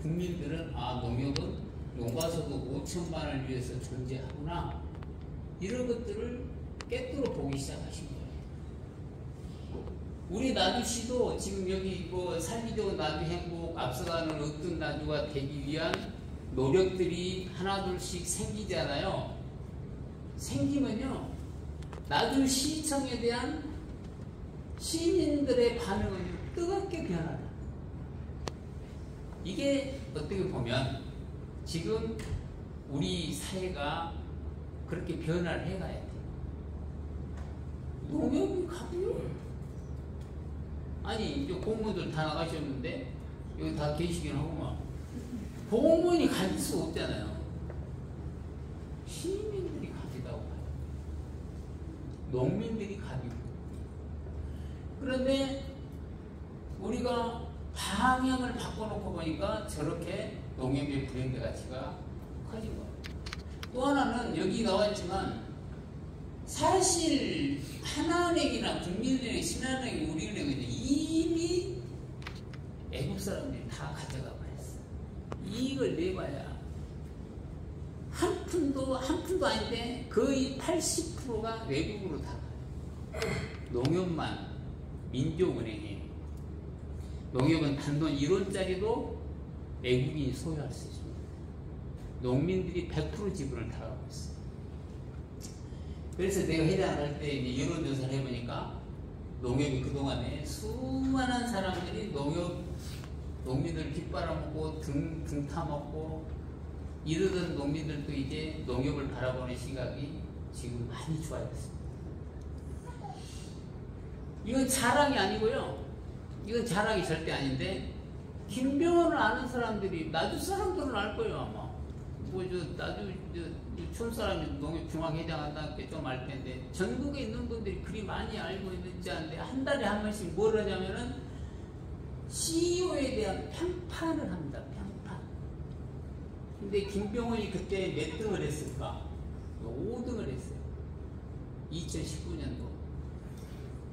국민들은 아, 농협은 농가소득 5천만 원을 위해서 존재하구나, 이런 것들을 깨뜨려 보기 시작하신 거예요. 우리 나주시도 지금 여기 뭐 살기좋은 나주 행복 앞서가는 어떤 나주가 되기 위한 노력들이 하나둘씩 생기잖아요. 생기면요, 나주시청에 대한 시민들의 반응은 뜨겁게 변한다. 이게 어떻게 보면 지금 우리 사회가 그렇게 변화를 해가야 돼요. 농협이 가고요. 아니, 이제 공무원들 다 나가셨는데 여기 다 계시긴 하고만 공무원이 가질 수 없잖아요. 시민들이 가지다고 봐요. 농민들이 가지고. 그런데 우리가 방향을 바꿔놓고 보니까 저렇게 농협의 브랜드 가치가 커진 거예요. 또 하나는 여기 나와있지만 사실 하나은행이나 국민은행, 신한은행, 우리은행은 이미 외국 사람들이 다 가져가 버렸어. 이익을 내봐야 한 푼도 아닌데 거의 80%가 외국으로 다 가요. 농협만 민족은행이에요. 농협은 단돈 1원짜리도 외국인이 소유할 수 있습니다. 농민들이 100% 지분을 다 갖고 있어요. 그래서 내가 회장을 할 때 여론조사를 해보니까 농협이 그동안에 수많은 사람들이 농민들 빗바라먹고 등 타먹고 이러던 농민들도 이제 농협을 바라보는 시각이 지금 많이 좋아졌습니다. 이건 자랑이 아니고요. 이건 자랑이 절대 아닌데, 김병헌을 아는 사람들이, 나주 사람들은 알 거예요, 아마. 나주, 촌 사람이 농협 중앙회장 한다는 게 좀 알 텐데, 전국에 있는 분들이 그리 많이 알고 있는지 아는데, 한 달에 한 번씩 뭘 하냐면은, CEO에 대한 평판을 합니다, 평판. 근데 김병헌이 그때 몇 등을 했을까? 5등을 했어요. 2019년도.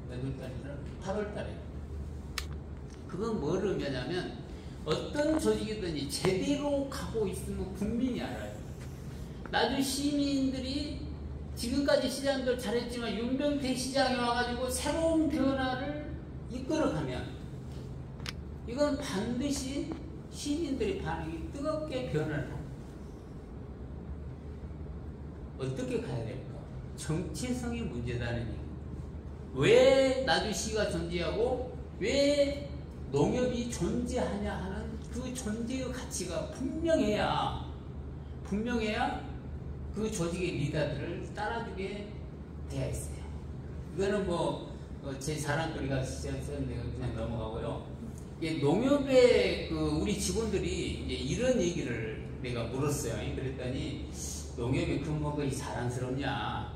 몇 월달이더라? 8월달에. 그건 뭘 의미하냐면 어떤 조직이든지 제대로 가고 있으면 국민이 알아요. 나주 시민들이 지금까지 시장들 잘했지만 윤병태 시장에 와가지고 새로운 변화를 이끌어가면 이건 반드시 시민들의 반응이 뜨겁게 변화를 합니다. 어떻게 가야 될까? 정체성이 문제다는 얘기. 왜 나주시가 존재하고 왜 농협이 존재하냐 하는 그 존재의 가치가 분명해야 그 조직의 리더들을 따라주게 되어 있어요. 이거는 제 자랑거리가 시작해서 내가 그냥 넘어가고요. 농협의 우리 직원들이 이제 이런 얘기를 내가 물었어요. 그랬더니 농협의 근무가 자랑스럽냐?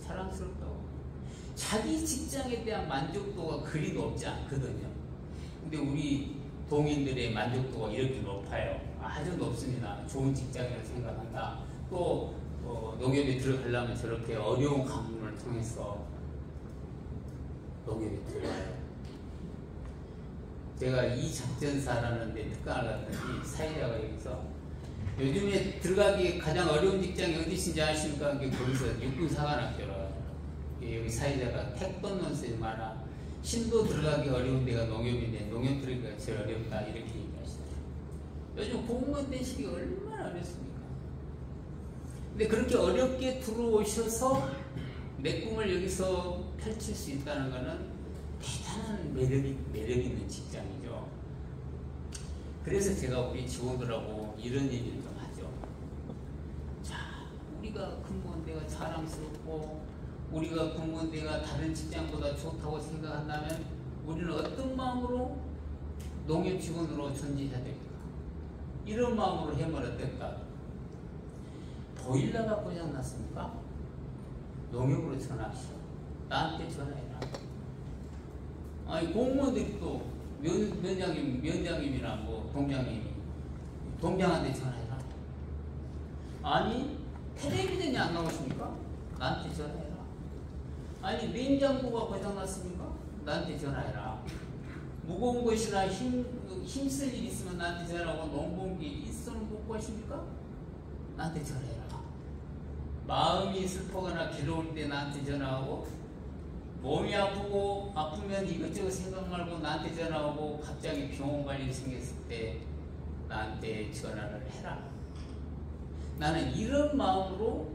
자랑스럽다고. 자기 직장에 대한 만족도가 그리 높지 않거든요. 근데 우리 동인들의 만족도가 이렇게 높아요. 아주 높습니다. 좋은 직장이라고 생각한다. 또 농협에 들어가려면 저렇게 어려운 강문을 통해서 농협에 들어가요. 제가 이 작전사라는 데 특강을 갔더니 사회자가 여기서 요즘에 들어가기 가장 어려운 직장이 어디 있는지 아십니까? 거기서 육군사관학교라. 여기 사회자가 택도는 쓰지 마라. 신도 들어가기 어려운 데가 농협인데 농협 들어가기가 제일 어렵다. 이렇게 얘기하시더라고요. 요즘 공무원 되시기 얼마나 어렵습니까? 근데 그렇게 어렵게 들어오셔서 내 꿈을 여기서 펼칠 수 있다는 것은 대단한 매력 있는 직장이죠. 그래서 제가 우리 직원들하고 이런 얘기를 좀 하죠. 자, 우리가 근무한 데가 자랑스럽고 우리가 근무한 데가 다른 직장보다 좋다고 생각한다면 우리는 어떤 마음으로 농협 직원으로 존재해야 됩니까? 이런 마음으로 하면 어떨까? 보일러가 고장났습니까? 농협으로 전화하시오. 나한테 전화해라. 아니, 공무원들이 또 면장님이나 뭐 동장한테 전화해라. 아니, 텔레비전이 안 나오십니까? 나한테 전화해라. 아니, 냉장고가 고장났습니까? 나한테 전화해라. 무거운 것이나 힘쓸 일 있으면 나한테 전화하고, 농공기 있으면 못 구하십니까? 나한테 전화해라. 마음이 슬프거나 괴로울 때 나한테 전화하고, 몸이 아프면 이것저것 생각 말고 나한테 전화하고, 갑자기 병원 갈 일이 생겼을 때 나한테 전화를 해라. 나는 이런 마음으로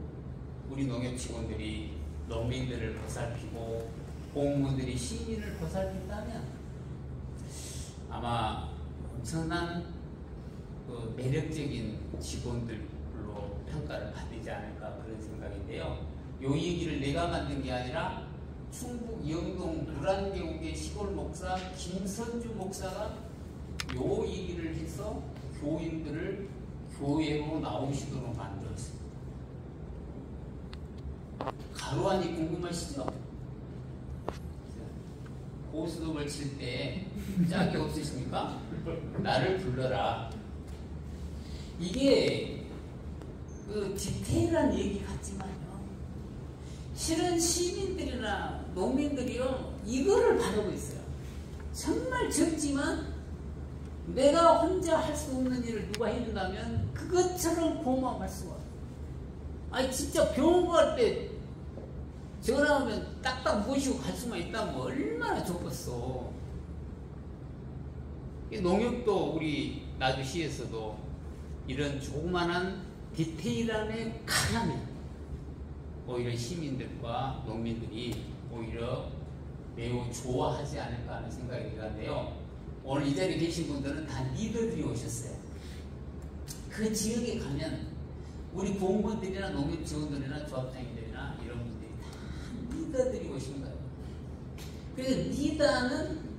우리 농협 직원들이 농민들을 보살피고 공무원들이 시민을 보살핀다면 아마 엄청난 그 매력적인 직원들로 평가를 받지 않을까 그런 생각인데요. 요 얘기를 내가 만든 게 아니라 충북 영동 불안계곡의 시골 목사 김선주 목사가 요 얘기를 해서 교인들을 교회로 나오시도록 만들었습니다. 가로안이 궁금하시죠? 고스톱을 칠 때 짝이 없으십니까? 나를 불러라. 이게 그 디테일한 얘기 같지만요, 실은 시민들이나 농민들이요 이거를 바라고 있어요. 정말 적지만 내가 혼자 할 수 없는 일을 누가 해준다면 그것처럼 고마워할 수가 없어요. 아니 진짜 병원 갈 때 전화하면 딱딱 모시고 갈 수만 있다면 얼마나 좋겠어. 농협도 우리 나주시에서도 이런 조그만한 디테일함에 강하면 오히려 시민들과 농민들이 오히려 매우 좋아하지 않을까 하는 생각이 드는데요. 오늘 이 자리에 계신 분들은 다 리더들이 오셨어요. 그 지역에 가면 우리 공무원들이나 농협 직원들이나 조합장님들이나 이런 분들이 다 리더들이 오신 거예요. 그래서 리더는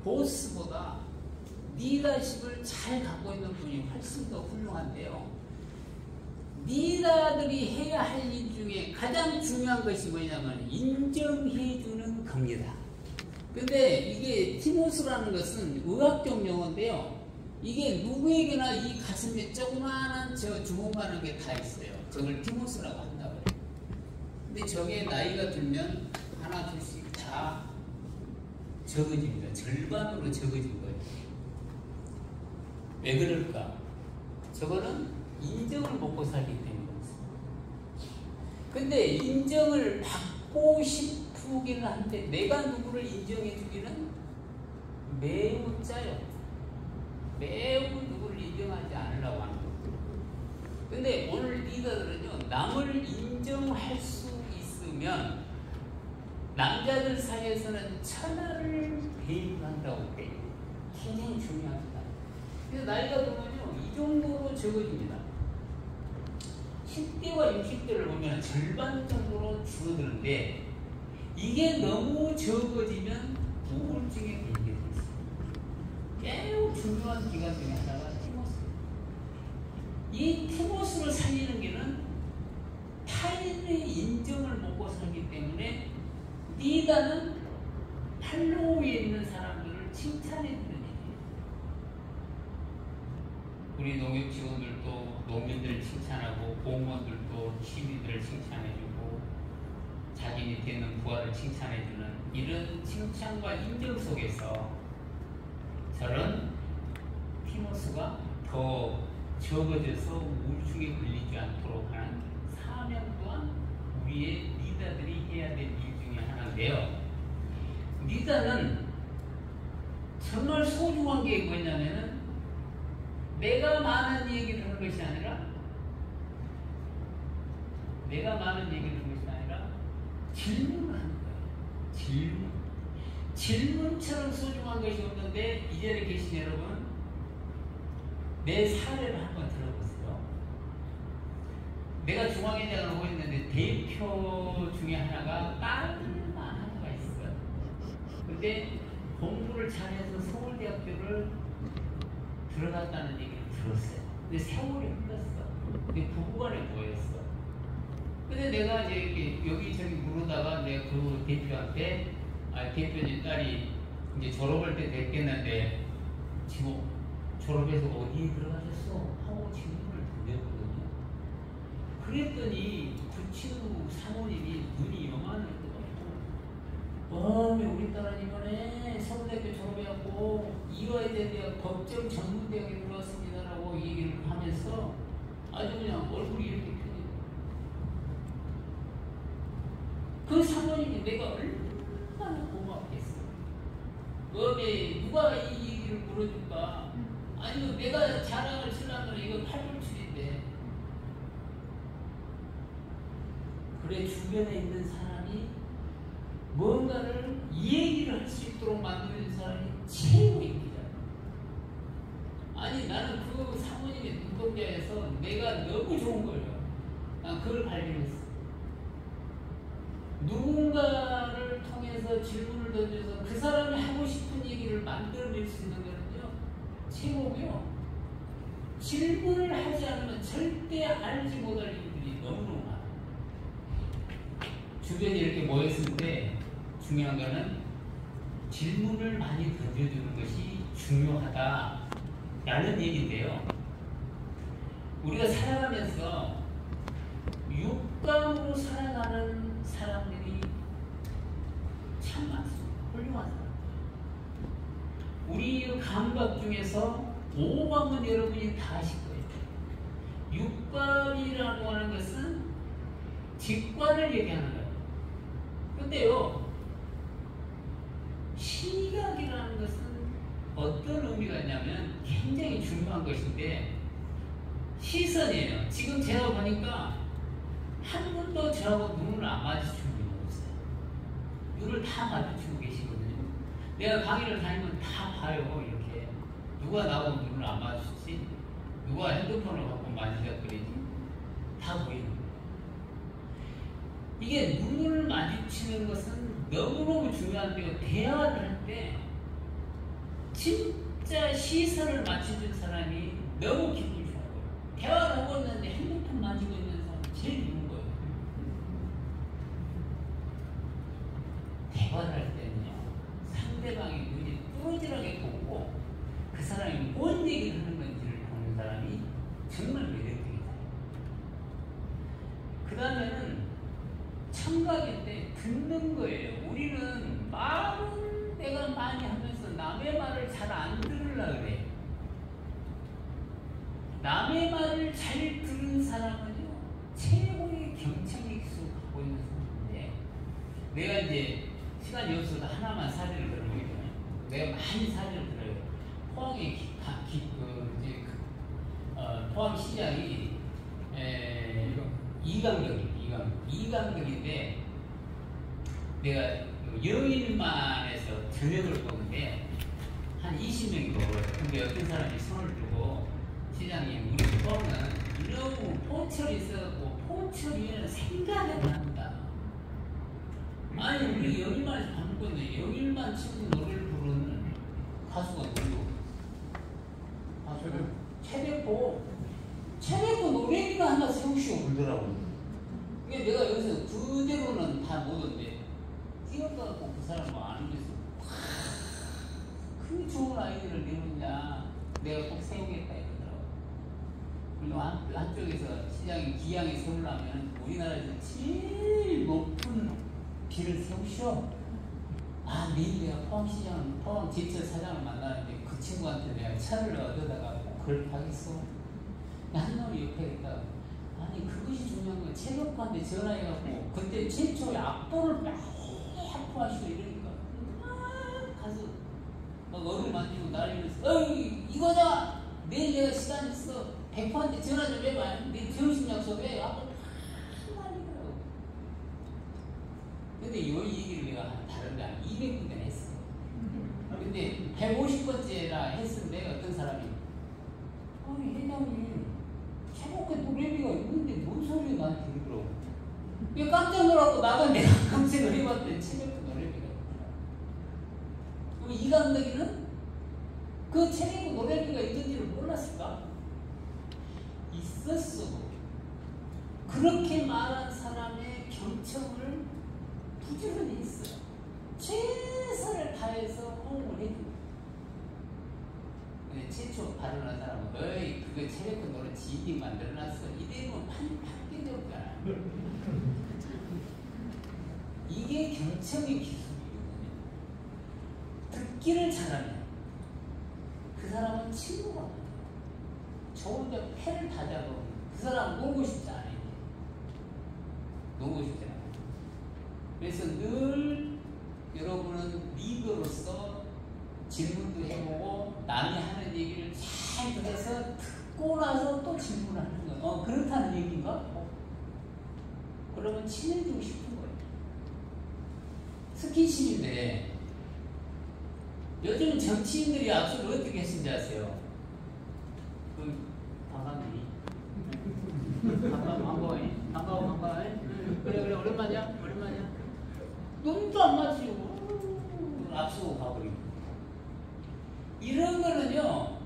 보스보다 리더십을 잘 갖고 있는 분이 훨씬 더 훌륭한데요. 리더들이 해야 할 일 중에 가장 중요한 것이 뭐냐면 인정해주는 겁니다. 근데 이게 티모스라는 것은 의학적 용어인데요. 이게 누구에게나 이 가슴에 조그마한 저 주먹만한 게 다 있어요. 저걸 티모스라고 한다고 해요. 근데 저게 나이가 들면 하나 둘씩 다 적어집니다. 절반으로 적어진 거예요. 왜 그럴까? 저거는 인정을 먹고 살기 때문이었어요. 근데 인정을 받고 싶기는 한데 내가 누구를 인정해 주기는 매우 짜요. 매우 누구를 인정하지 않으려고 하는 거예요. 근데 오늘 리더들은요, 남을 인정할 수 있으면 남자들 사이에서는 천하를 배임한다고 해요. 굉장히 중요합니다. 그래서 나이가 들면요, 이 정도로 적어집니다. 10대와 60대를 보면 절반 정도로 줄어드는데 이게 너무 적어지면 우울증에 걸리게 돼 있어요. 매우 중요한 기간 중에 하나가 티모스예요. 이 티모스를 살리는 게는 타인의 인정을 먹고 살기 때문에 리더는 팔로 위에 있는 사람들을 칭찬해 주는 일이에요. 우리 농협 직원들도 농민들을 칭찬하고 공무원들도 시민들을 칭찬해주고 자기 밑에 있는 부하를 칭찬해주는 이런 칭찬과 인정 속에서 저런 티모스가 더 적어져서 우울증에 걸리지 않도록 하는 사명 또한 우리의 리더들이 해야 될 일 중에 하나인데요. 리더는 정말 소중한 게 뭐냐면은 내가 많은 얘기를 하는 것이 아니라 내가 많은 얘기를 하는 것이 아니라 질문을 하는 거예요. 질문처럼 소중한 것이 없는데 이 자리에 계신 여러분, 내 사례를 한번 들어보세요. 내가 중앙회장을 하고 있는데 대표 중에 하나가 딸만 하나가 있어요. 근데 공부를 잘해서 서울대학교를 들어갔다는 얘기를 들었어요. 근데 세월이 흘렀어. 근데 부부간에 모였어. 근데 내가 이제 이렇게 여기저기 물어다가 내가 그 대표한테, 대표님 딸이 이제 졸업할 때 됐겠는데 지금 졸업해서 어디에 들어가셨어? 하고 질문을 던졌거든요. 그랬더니 그 친구 사모님이 눈이 요만할 거고, 우리 딸은 이번에 서울대학교 졸업해갖고 이화여대 대학 법정 전문대학에 들어왔습니다라고 얘기를 하면서 아주 그냥 얼굴이 이렇게 펴져요. 그 사모님이 내가 얼마나 고맙겠어. 누가 이 얘기를 물어줄까? 아니면 내가 자랑을 치려면 이거 팔불출인데. 그래, 주변에 있는 사람이 뭔가를 얘기를 할 수 있도록 만드는 사람이 최고 인기잖아. 아니, 나는 그 사모님의 눈동자에서 내가 너무 좋은 거예요. 난 그걸 발견했어. 누군가를 통해서 질문을 던져서 그 사람이 하고 싶은 얘기를 만들어낼 수 있는 거는요, 최고고요. 질문을 하지 않으면 절대 알지 못할 일들이 너무너무 많아요. 주변에 이렇게 모였을 때 중요한 거는 질문을 많이 던져주는 것이 중요하다라는 얘기인데요. 우리가 살아가면서 육감으로 살아가는 사람들이 참 많습니다. 훌륭한 사람들. 우리 감각 중에서 5감은 여러분이 다 아실 거예요. 육감이라고 하는 것은 직관을 얘기하는 거예요. 근데요, 시각이라는 것은 어떤 의미가 있냐면 굉장히 중요한 것인데, 시선이에요. 지금 제가 보니까 한 분도 저하고 눈을 안 마주치는 분이 없어요. 눈을 다 마주치고 계시거든요. 내가 강의를 다니면 다 봐요. 이렇게 누가 나하고 눈을 안 마주치지, 누가 핸드폰을 갖고 만지작거리지, 다 보이는 거예요. 이게 눈을 마주치는 것은 너무너무 중요한데요. 대화를 할 때 진짜 시선을 맞춰준 사람이 너무 기분이 좋아요. 대화를 하고 있는데 핸드폰 만지고 있는 사람이 제일 좋은 거예요. 대화를 할 때는요, 상대방의 눈이 뚜렷하게 보고 그 사람이 뭔 얘기를 하는 건지를 보는 사람이 정말 매력적이다. 그 다음에는 청각인데 듣는 거예요. 우리는 말은 내가 많이 하면서 남의 말을 잘 안 들으려고 그래. 남의 말을 잘 듣는 사람은요, 최고의 경청의 기술을 갖고 있는 사람인데, 내가 이제 시간이 없어서 하나만 사례를 들어보겠잖아요. 내가 많이 사례를 들어요. 포항의 포항시장이 이강덕인데, 내가 영일만에서 저녁을 보는데 한 20명이 먹어요. 근데 어떤 사람이 손을 들고, 시장님, 우리 포항은 너무 포철이 있어갖고 포철이면 생각이 안 납니다. 아니, 우리 영일만에서 밥 먹고 있는데 영일만 친구 노래를 부르는 가수가 누구? 최대포 노래기가 하나 세우시오 그러더라고요. 이게 내가 여기서 그대로는 다 못한데 뛰어가고 그 사람을 아는 데서 그 좋은 아이디어를 내놓냐, 내가 꼭 세우겠다 이러더라고. 그리고 한쪽에서 시장이 기양에 세우려면 우리나라에서 제일 높은 비를 세우시오. 내일 내가 포항시장, 포항제철 사장을 만나는데 그 친구한테 내가 차를 얻어다가 꼭 그렇게 하겠어. 한 놈이 옆에 있다가, 아니 그것이 중요한 건 체력관한테 전화해갖고 그때 최초의 악보를 막 확보하시고 이러니까 가서 막 얼굴 만지고 난리면서, 어이 이거다, 내일 내가 시간 있어, 백호한테 전화 좀 해봐, 내일 점심 약속해. 아까 다 난리가. 근데 이 얘기를 내가 다른 데한 200군데 했어. 근데 150번째라 했는데 어떤 사람이 아니 회장님 최고의 노래비가 있는데 뭔 소리가 나한테 그러더라고. 이거 깜짝 놀라고 나도 내가 검색을 해봤더니 최고의 노래비가 있더라. 그럼 이 감독이는 그 최고의 노래비가 있는지를 몰랐을까? 있었어. 그렇게 말한 사람의 경청을 부지런히 했어요. 최선을 다해서 호응을 해줍니다. 근데 최초 발언한 사람은 어이 그거 체력권 노래 지인이 만들어놨어. 이대로 판이 바뀌었잖아. 이게 경청의 기술이거든요. 듣기를 잘하면 그 사람은 친구가 돼요. 저 혼자 패를 다잡으면 그 사람 놀고 싶지 않아요. 놀고 싶지 않아요. 그래서 늘 여러분은 리더로서 질문도 해보고 남이 하는 얘기를 잘 들어서 듣고 나서 또 질문하는 거예요. 그렇다는 얘기인가? 그러면 친해지고 싶은 거예요. 스킨십인데 요즘 정치인들이 앞서로 어떻게 했는지 아세요? 반갑니? 반가워. 그래 오랜만이야. 눈도 안 마주치고 앞서고 가버리고. 이런 거는요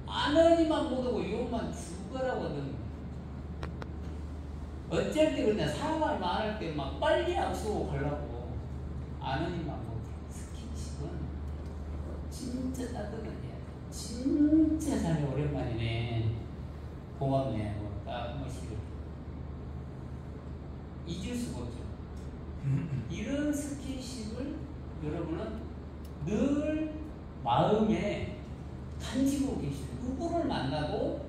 아너니만 못하고 욕만 죽어라거든. 어쩔 때 그냥 사람이 많을 때 막 빨리 앞서고 가려고 아너니만 못해. 스킨십은 진짜 따뜻하게 진짜 잘해. 오랜만이네. 고맙네. 딱 한 번씩 잊을 수가 없죠. 이런 스킨십을 여러분은 늘 마음에 간직하고 계시죠. 누구를 만나도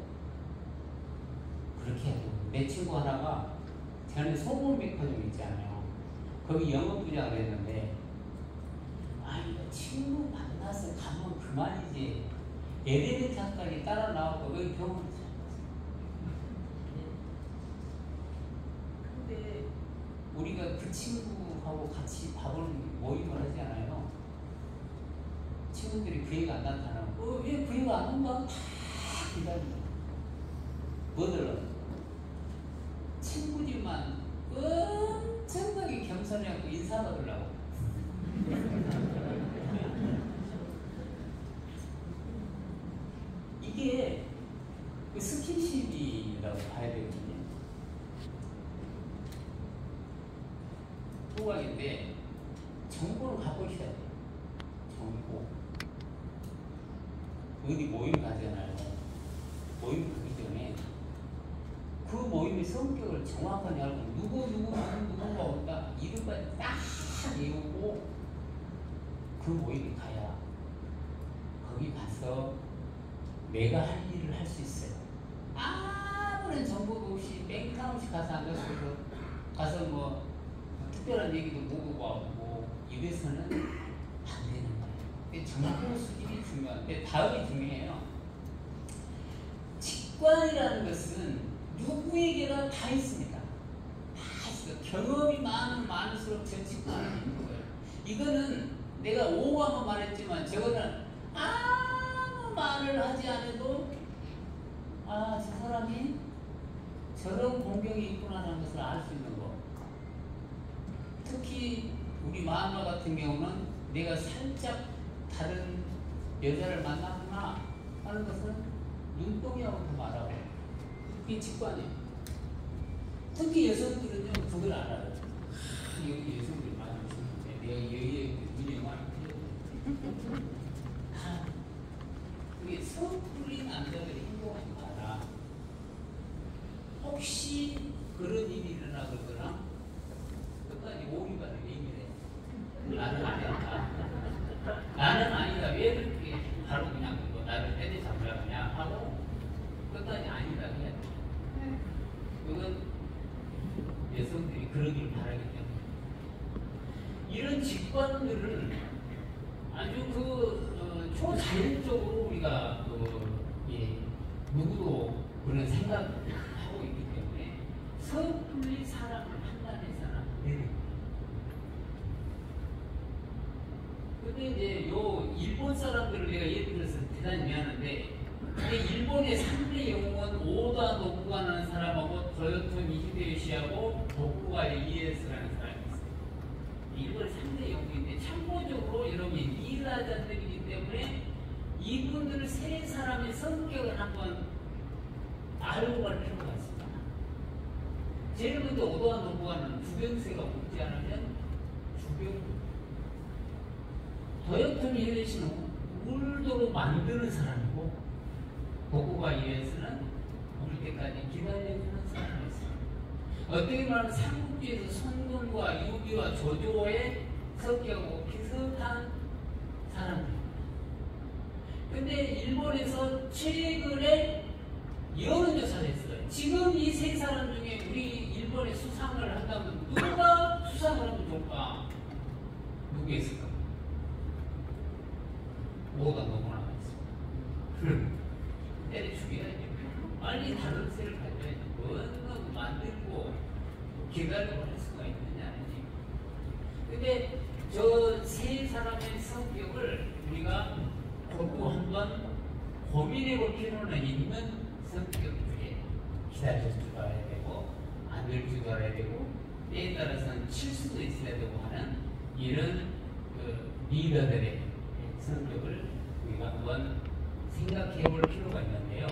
그렇게 해야 돼요. 내 친구 하나가 저는 소금백화점 있잖아요. 거기 영업부장을 했는데 이거 친구 만나서 가면 그만이지. 엘리베이터까지 따라 나오고 여기 병원 근데 우리가 그 친구하고 같이 밥을 모임을 하잖아요. 친구들이 그 애가 안 나타나면 왜 그 애가 안 온다? 다 기다립니다. 뭐들러 친구지만 엄청나게 겸손해갖고 인사받으려고. 이게 그 스킨십이라고 봐야 되거든요. 후각인데 정보를 가보셔야 돼요. 정보. 어디 모임 가잖아요. 모임 가기 전에 그 모임의 성격을 정확하게 알고 누구가 온다 이름까지 딱 외우고 그 모임에 가야 거기 가서 내가 할 일을 할 수 있어요. 아무런 정보도 없이 뺑탕없이 가서 가서 뭐 특별한 얘기도 모르고 하고 이래서는 안 되는 거예요. 정보 수집이 중요한데 다음이 중요해요. 직관이라는 것은 누구에게나 다 있습니다. 다 있어. 경험이 많을수록 저 직관이 있는 거예요. 이거는 내가 오하고 말했지만 저거는 아무 말을 하지 않아도 저 사람이 저런 공경이 있구나라는 것을 알 수 있는 거. 특히 우리 마누라 같은 경우는 내가 살짝 다른 여자를 만나거나 하는 것은 눈동이하고 말하고 그게 직관이에요. 특히 여성들은요 그걸 알아요. 여기 여성들이 많이 오시는데 내가 여기에 눈이 많이 필요해. 그게 섣불리 남자들이 행동하지 마라. 혹시 그런 일이 일어나 그러거나 끝까지 오리가를 얘기를 해. 나는 안 된다. 나는 아니다. 왜 그렇게 바로 그냥 나를 때려 잡으라 그냥 하고 끝까지 아니다 해야 돼. 그건 여성들이 그러길 바라기 때문에 이런 직관들을 아주 초자연적으로 우리가 누구도 그런 생각을 하고 있기 때문에 섣불리 사람을 판단해서는 안 되는 거예요. 근데 이제 요 일본 사람들을 내가 예를 들어서 대단히 미안한데, 근데 일본의 3대 영웅은 오다 노부가라는 사람하고 도요토미 히데요시하고 도쿠가 이에스라는 사람이 있어요. 일본의 3대 영웅인데 참고적으로 여러분이 미라자들이기 때문에 이분들 세 사람의 성격을 한번 알고 갈 필요가 있습니다. 제일 먼저 오다 노부가는 주병세가 묻지 않으면 주병. 도요토미 히데요시는 울도록 만드는 사람이고, 도쿠가 이에스는 울 때까지 기다려주는 사람이었어요. 어떻게 말하면 삼국지에서 선군과 유비와 조조의 성격하고 비슷한 사람들입니다. 근데 일본에서 최근에 여론조사를 했어요. 지금 이 세 사람 중에 우리 일본에 수상을 한다면 누가 수상을 하면 좋을까? 누구였을까? 뭐가 너무 나와있어. 때려 죽여야지. 빨리 다른 새를 가져야지. 뭔가 만들고 기다리고 할 수가 있느냐, 아니지. 근데 저 세 사람의 성격을 우리가 보고 한번 고민해 볼 필요는 있는 성격 중에 기다릴 줄 알아야 되고, 안 될 줄 알아야 되고, 때에 따라서는 칠 수도 있어야 되고 하는 이런 리더들의 성격을 우리가 한번 생각해 볼 필요가 있는데요.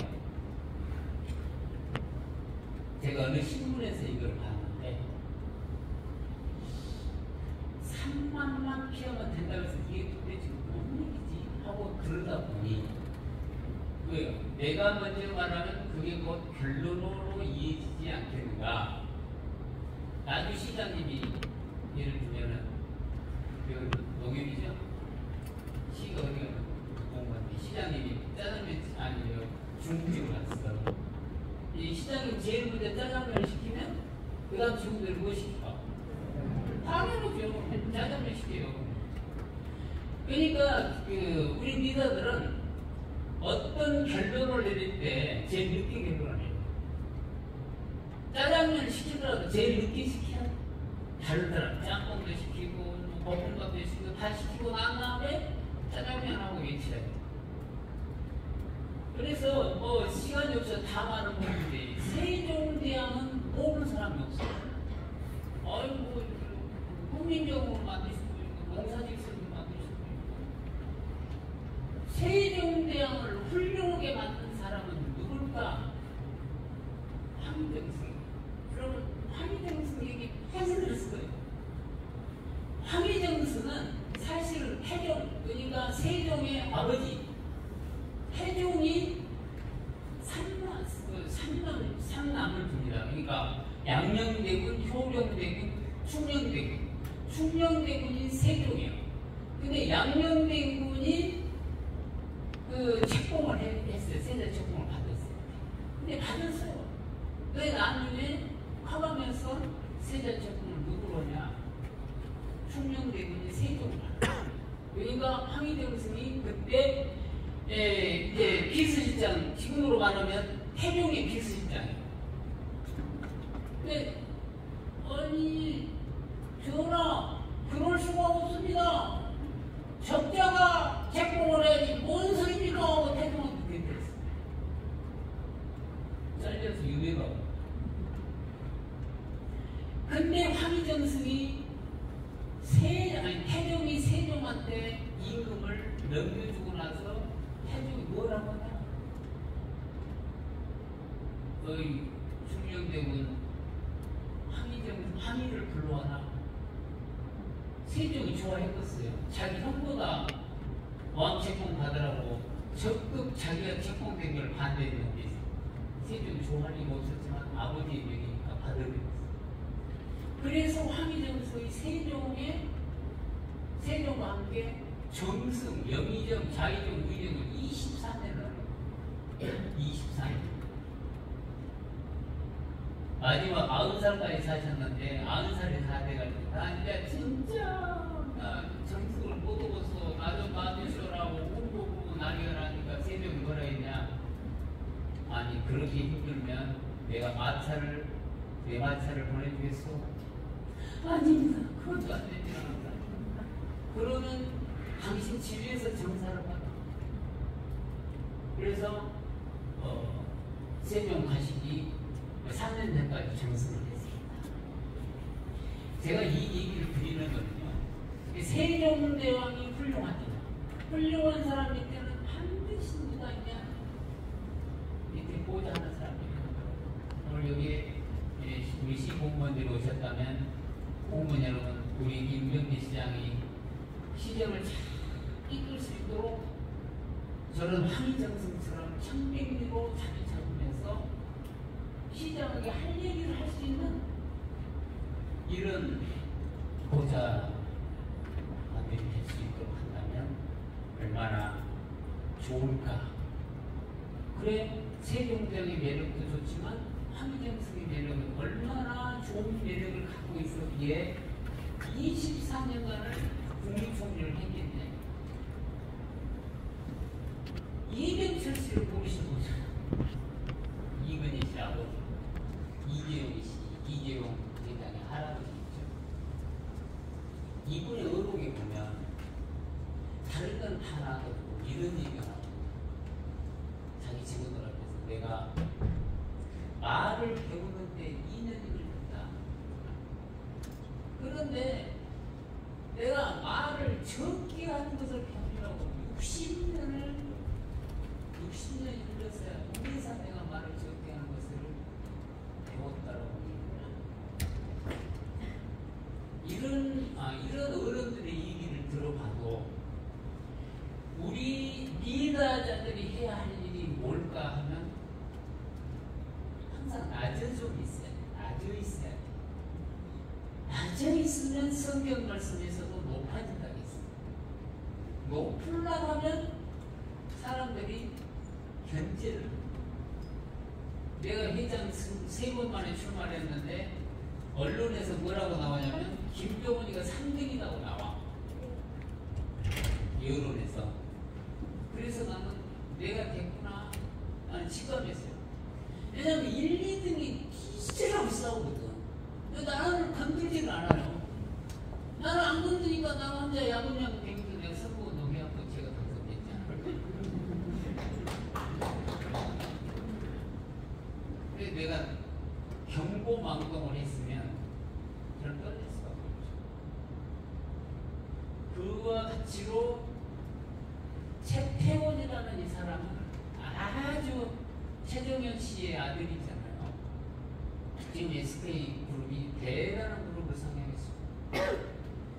제가 어느 신문에서 이걸 봤는데 3만만 피하면 된다고 해서 이게 도대체 뭔 얘기지? 하고 그러다 보니 내가 먼저 말하면 그게 곧 결론으로 이해지지 않겠는가. 나주 시장님이 예를 들면은 농협이죠? 시가 어디가 공부한데 시장님이 짜장면 아니에요. 중국집을 갔어. 이 시장님 제일 먼저 짜장면을 시키면 그 다음 친구들이 뭐 시킬까? 당연하죠. 짜장면 시켜요. 그러니까 우리 리더들은 어떤 결론을 내릴 때 제일 늦게 결론을 내요. 짜장면 시키더라도 제일 늦게 시켜야 다른 사람 짬뽕도 시키고 볶음밥도 시키고 다 시키고 난 다음에 짜장면하고 외쳐야 돼. 그래서 뭐 시간이 없어서 다 말은 못했는데 세종대왕은 모르는 사람이 없어요. 아이고 국민적으로 만들 수도 있고 농사직설로 만들 수도 있고. 세종대왕을 훌륭하게 만든 사람은 누굴까? 황희정승. 그러면 황희정승에게 폐쇄를 했어요. 황희정승은 사실은 태종, 그러니까 세종의 아버지 태종이 삼남을 둡니다. 그러니까 양녕대군, 효령대군, 충녕대군. 충녕대군이 세종이에요. 근데 양녕대군이 책봉을 했어요. 세자 책봉을 받았어요. 근데 받았어요. 왜 나중에 커가면서 세자 책봉을 누구로 하냐? 충녕대군이 세종을 받았어요. 그러니까 황희정승이 그때 이제 비서실장, 지금으로 말하면 태종의 비서실장이에요. 근데 아니 전하 그럴 수가 없습니다. 적자가 책봉을 해야지 뭔 소리입니까? 하고 태종한테 대들었어요. 잘려서 유배가. 근데 황희정승이 태종이 세종한테 임금을 넘겨주고 나서 태종이 뭐라고 하냐? 너희 충녕대군 황희를 불러와라. 세종이 좋아했겠어요. 자기 형보다 왕책봉 받으라고 적극 자기가 책봉된 걸 반대했는데 세종이 좋아할 리가 없었지만 아버지의 명이니까 받아들였어요. 그래서 황희정승이 세종과 함께 정승, 영의정, 자의정, 의정을 23년을 하고 24년. 마지막 90살까지 사셨는데 90살이 다 돼가지고 나 이제 진짜 정승을 못 얻어서 나 좀 봐주시라고 울고 난리가 나니까 세종이 뭐라 했냐? 아니 그렇게 힘들면 내가 내 마차를 보내주겠소? 아닙니다. 그것도 안 됩니다. 그러는 당신 집에서 정사를 받아. 그래서 세종 가시기 3년 전까지 정승을 했습니다. 제가 이 얘기를 드리는 거는요, 세종대왕이 훌륭합니다. 훌륭한 사람 밑에는 반드시 누가 있냐? 밑에 보좌하는 사람이 있는 거예요. 오늘 여기에 우리 시공무원들이 오셨다면, 공무원 여러분, 우리 김병기 시장이 시정을 잘 이끌 수 있도록 저런 황희정승처럼 청백리로 자리 잡으면서 시장에게 할 얘기를 할 수 있는 이런 보좌관들이 될 수 있도록 한다면 얼마나 좋을까. 그래, 세종대왕의 매력도 좋지만 황희정승의 매력은 얼마나 좋은 매력을 갖고 있었기에 24년간을 국무총리를 했겠네. 이병철 씨를 모르시는 거잖아. 이근희 씨하고 이재용 대장의 할아버지죠. 이분의 의록에 보면 다른 건 다 나가고 이런 얘기가 나와요. 자기 직원들 앞에서 내가 말을 배우는데 2년이 걸렸다. 그런데 내가 말을 적게 하는 것을 배우려고 60년이 흘렀어요. 그래서 내가 말을 적게 하는 것을 배웠다라고 얘기합니다. 이런 어른들의 얘기를 들어봐도 우리 리더자들이 해야 할 일이 뭘까 하면 항상 낮아 좀 있어야 돼. 낮아 있어야 돼. 낮아 있으면 성경 말씀에서도 높아진다고 했어요. 높으려고 하면 사람들이 견제를. 내가 회장 3번 만에 출마했는데 언론에서 뭐라고 나오냐면 김병훈이가 3등이라고 나와. 여론에서. 그래서 나는 내가 됐구나. 나는 직감했어요. 왜냐면 1, 2등이 기절하고 싸우거든. 나는 건들지를 않아요. 나는 안 건드니까 나 혼자 야구냐고 되면서 내가 선거운동 해갖고 제가 당선됐잖아. 그래서 내가 경고망동을 했으면 저는 떨릴 수가 없죠. 그와 같이로 최태원이라는 이 사람은 아주 최정현 씨의 아들이잖아요. 지금 SK 그룹이 대단한 그룹을 상영했습니다.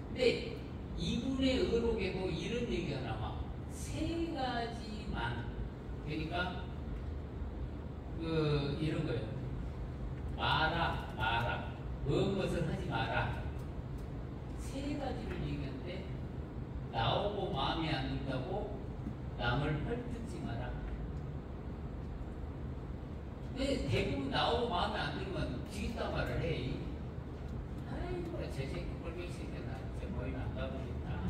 근데 이분의 의록에도 이런 얘기가 나와. 3가지만. 그러니까 이런 거예요. 마라. 무엇을 하지 마라. 3가지를 얘기하는데 나오고 마음에 안 든다고 남을 헐뜯지 마라. 근데 대부분 나오고 마음에 안 들면 뒷담 말을 해. 아이고 저 새끼 꼴보기 새끼 나 진짜 모임 안 가보겠다.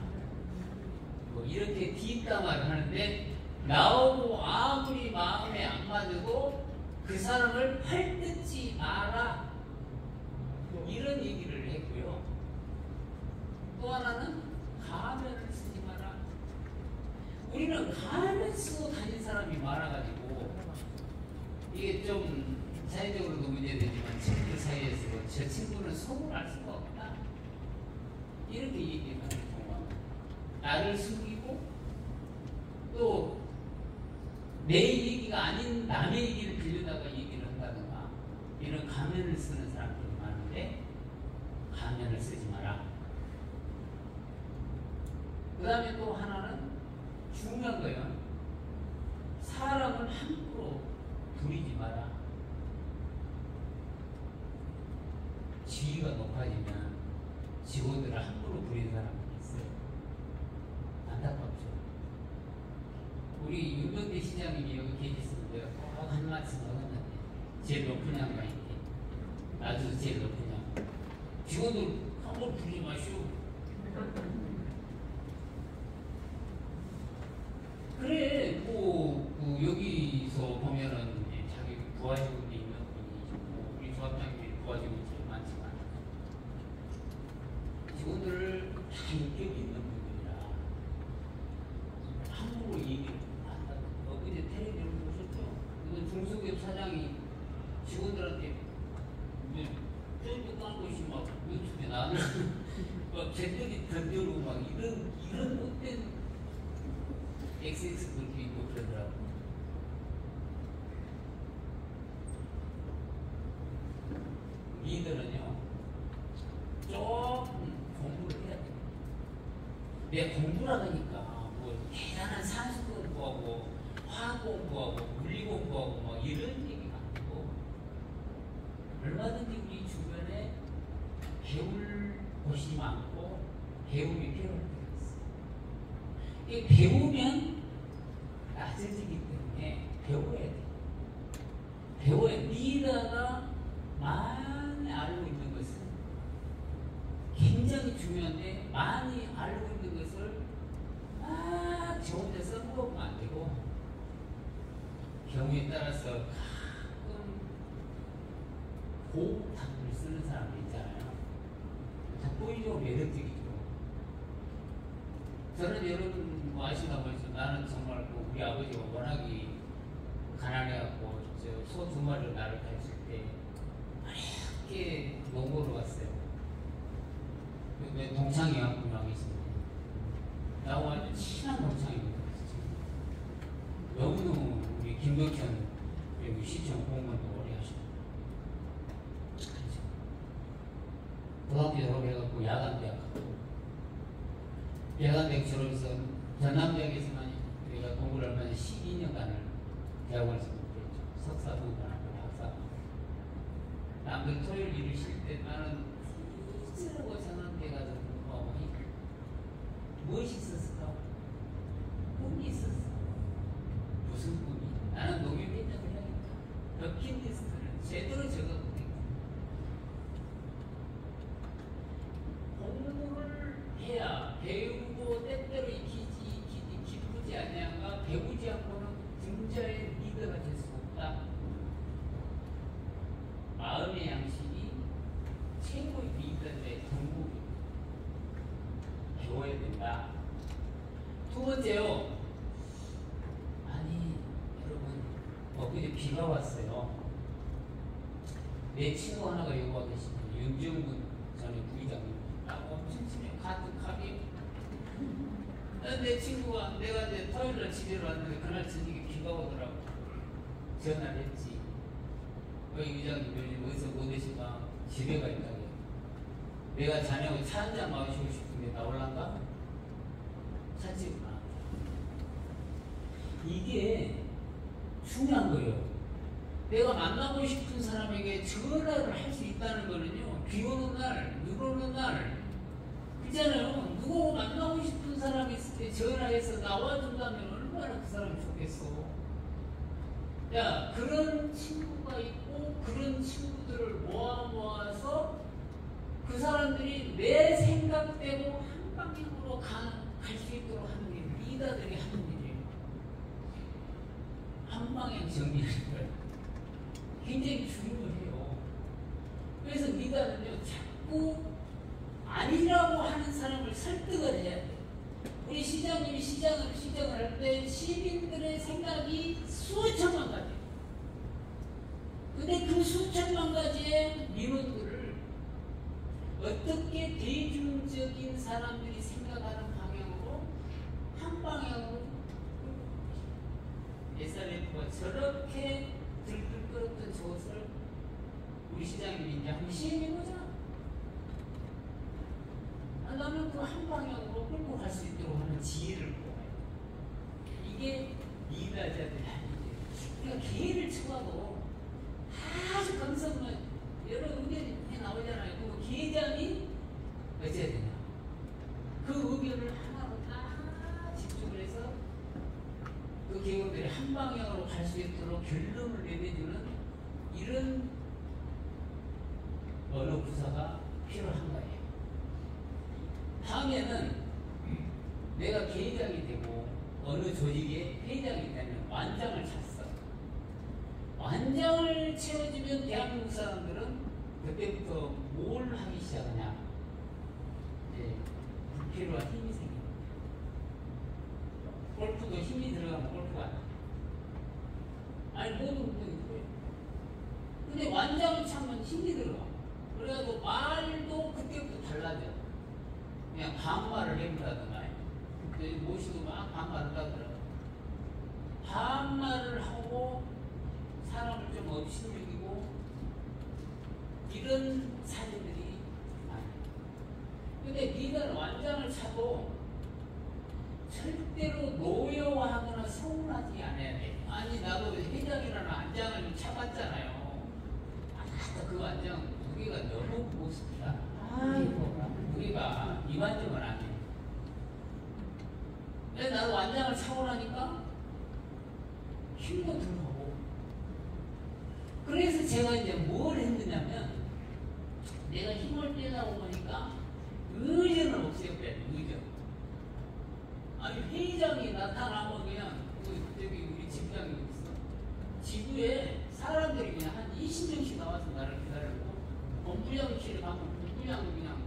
뭐 이렇게 뒷담 말을 하는데 나오고 아무리 마음에 안 맞아도 그 사람을 헐뜯지 마라. 이런 얘기를 했고요. 또 하나는 가면을 쓰지 마라. 우리는 가면 쓰고 다닌 사람이 많아가지고 이게 좀 사회적으로도 문제되지만 친구들 사이에서 저 친구는 속을 알 수가 없다. 이렇게 얘기하는 경우가 나를 숨기고 또 내 얘기가 아닌 남의 얘기를 빌려다가 얘기를 한다든가 이런 가면을 쓰는 사람들이 많은데 가면을 쓰지 마라. 그 다음에 또 하나는 중요한 거예요. 사람을 함부로 부리지 마라. 지위가 높아지면 직원들을 함부로 부리는 사람들이 있어요. 안타깝죠. 우리 윤병대 시장님이 여기 계셨으면 내가 꼭 한 말씀 하겠는데 제일 높은 양반 있게 나도 제일 높은 양반 직원들 함부로 부리지 마시오. 그래 여기서 보면은 자기 부하직원이 있는 분이 우리 조합장님이 부하직원이 제일 많지만 직원들을 다 인격이 있는 분들이라 던져놓고 막 이런 못된 XX들도 있고 그러더라고. 리더는요, 조금 공부를 해야 돼. 내가 공부를 하니까 뭐 대단한 산수 공부하고 화학 공부하고 물리 공부하고 뭐 이런 얘기가 아니고 얼마든지 우리 주변에 배울 곳이 많고 배움이 필요할 때가 있어요. 이게 배우면 낮아지기 때문에 배워야 돼. 배워야 돼. 리더가 많이 알고 있는 것은 굉장히 중요한데 많이 알고 있는 것을 막 저 혼자 써먹으면 안 되고 경우에 따라서 가끔 고급 단어를 쓰는 사람들 있잖아요. 돋보이죠? 매력적이죠. 저는 여러분 뭐 아시나 모르겠지만 나는 정말 우리 아버지가 워낙에 가난해갖고 소 두 마리로 나를 가르칠 때 이렇게 농구로 갔어요. 근데 동창이 한 분이 계십니다. 나하고 아주 친한 동창입니다. 너무너무 우리 김덕현 여기 시청 공무원도 오래 하시고 고등학교 졸업해갖고 야간대학 갔고 야간대학 졸업해서 전남대학에서만 우리가 공부를 하면 12년간을 대학원에서 공부했죠. 석사 공부하고 박사. 남들 토요일 일을 쉴 때 나는 찌르고 전남대 가서 공부하고 무엇이 있었을까? 꿈이 있었어. 무슨 꿈이? 나는 농협 개념을 해야겠다. 버킷리스트를 제대로 적어보겠다. 공부를 해야 배우고 때때로 기쁘지 않냐가 배우지 않고는 등자의 리더가 될 수 없다. 마음의 양식이 최고의 리더의 덕목입니다. 배워야 된다. 두 번째요. 아니 여러분 엊그제 비가 왔어요. 내 친구 하나가 여기 와 계십니다. 윤정근 전에 부의장님. 나하고 엄청 친해. 같은 가게. 내 친구가 내가 이제 토요일날 집에 왔는데 그날 저녁에 비가 오더라고. 전화를 했지. 의장님 요즘 어디서 못 오시나 집에 가 있다고. 내가 자네하고 차 한잔 마시고 싶은데 나올란가? 찾지구나. 이게 중요한 거예요. 내가 만나고 싶은 사람에게 전화를 할 수 있다는 거는요, 비 오는 날, 눈 오는 날, 그잖아요. 누구 만나고 싶은 사람이 있을 때 전화해서 나와준다면 얼마나 그 사람이 좋겠어. 야, 그런 친구가 있고, 그런 친구들을 모아서 그 사람들이 내 생각대로 한 방향으로 갈 수 있도록 하는 게 리더들이 하는 일이에요. 한 방향 정리하는 거예요. 굉장히 중요해요. 그래서 리더는요, 자꾸 아니라고 하는 사람을 설득을 해야 돼요. 우리 시장님이 시장을 할 때 시민들의 생각이 수천만 가지. 근데 그 수천만 가지의 민원들을 어떻게 대중적인 사람들이 생각하는 방향으로 한 방향으로 SRF가 저렇게 들들 끌었던 저것을 우리 시장님이 이제 한번 시행해보자. 나는 그 한 방향으로 끌고 갈 수 있도록 하는 지혜를 뽑아요. 이게 리더자들이 하는 일이에요. 우리가 기회를 쳐봐도 아주 감성은 여러 의견이 나오잖아요. 그 기회장이 어째야 되냐. 그 의견을 하나로 딱 집중을 해서 그 기업들이 한 방향으로 갈 수 있도록 결론을 내려주는 이런 어느 부서가 필요한 거예요. 다음에는 내가 계장이 되고 어느 조직의 회장이 되면 완장을 찼어. 완장을 채워주면 대한민국 사람들은 그때부터 뭘 하기 시작하냐. 이제 불필요한 힘이 생깁니다. 골프도 힘이 들어가면 골프가 안 돼. 아니 모든 운동이 그래요. 근데 완장을 차면 힘이 들어가. 그래가지고 말도 그때부터 달라져. 그냥 반말을 해본다든가 모시고 막 반말을 하더라고요. 반말을 하고 사람을 좀 업신여기고 이런 사례들이 많아요. 근데 리더는 완장을 차도 절대로 노여워하거나 서운하지 않아야 돼. 아니 나도 회장이라는 완장을 차봤잖아요. 그 완장 무게가 너무 무겁습니다. 무게가 이완장은 아니에요. 근데 나도 완장을 차고 나니까 힘도 들어가고. 그래서 제가 이제 뭘 했느냐면 내가 힘을 빼려고 보니까 의전을 없애버려요. 의전. 아니 회장이 나타나면 그냥 저기 우리 집장이 있어. 지구에 사람들이 그냥 한 20명씩 나와서 나를 기다리고 본부장실에 가면 본부장은 그냥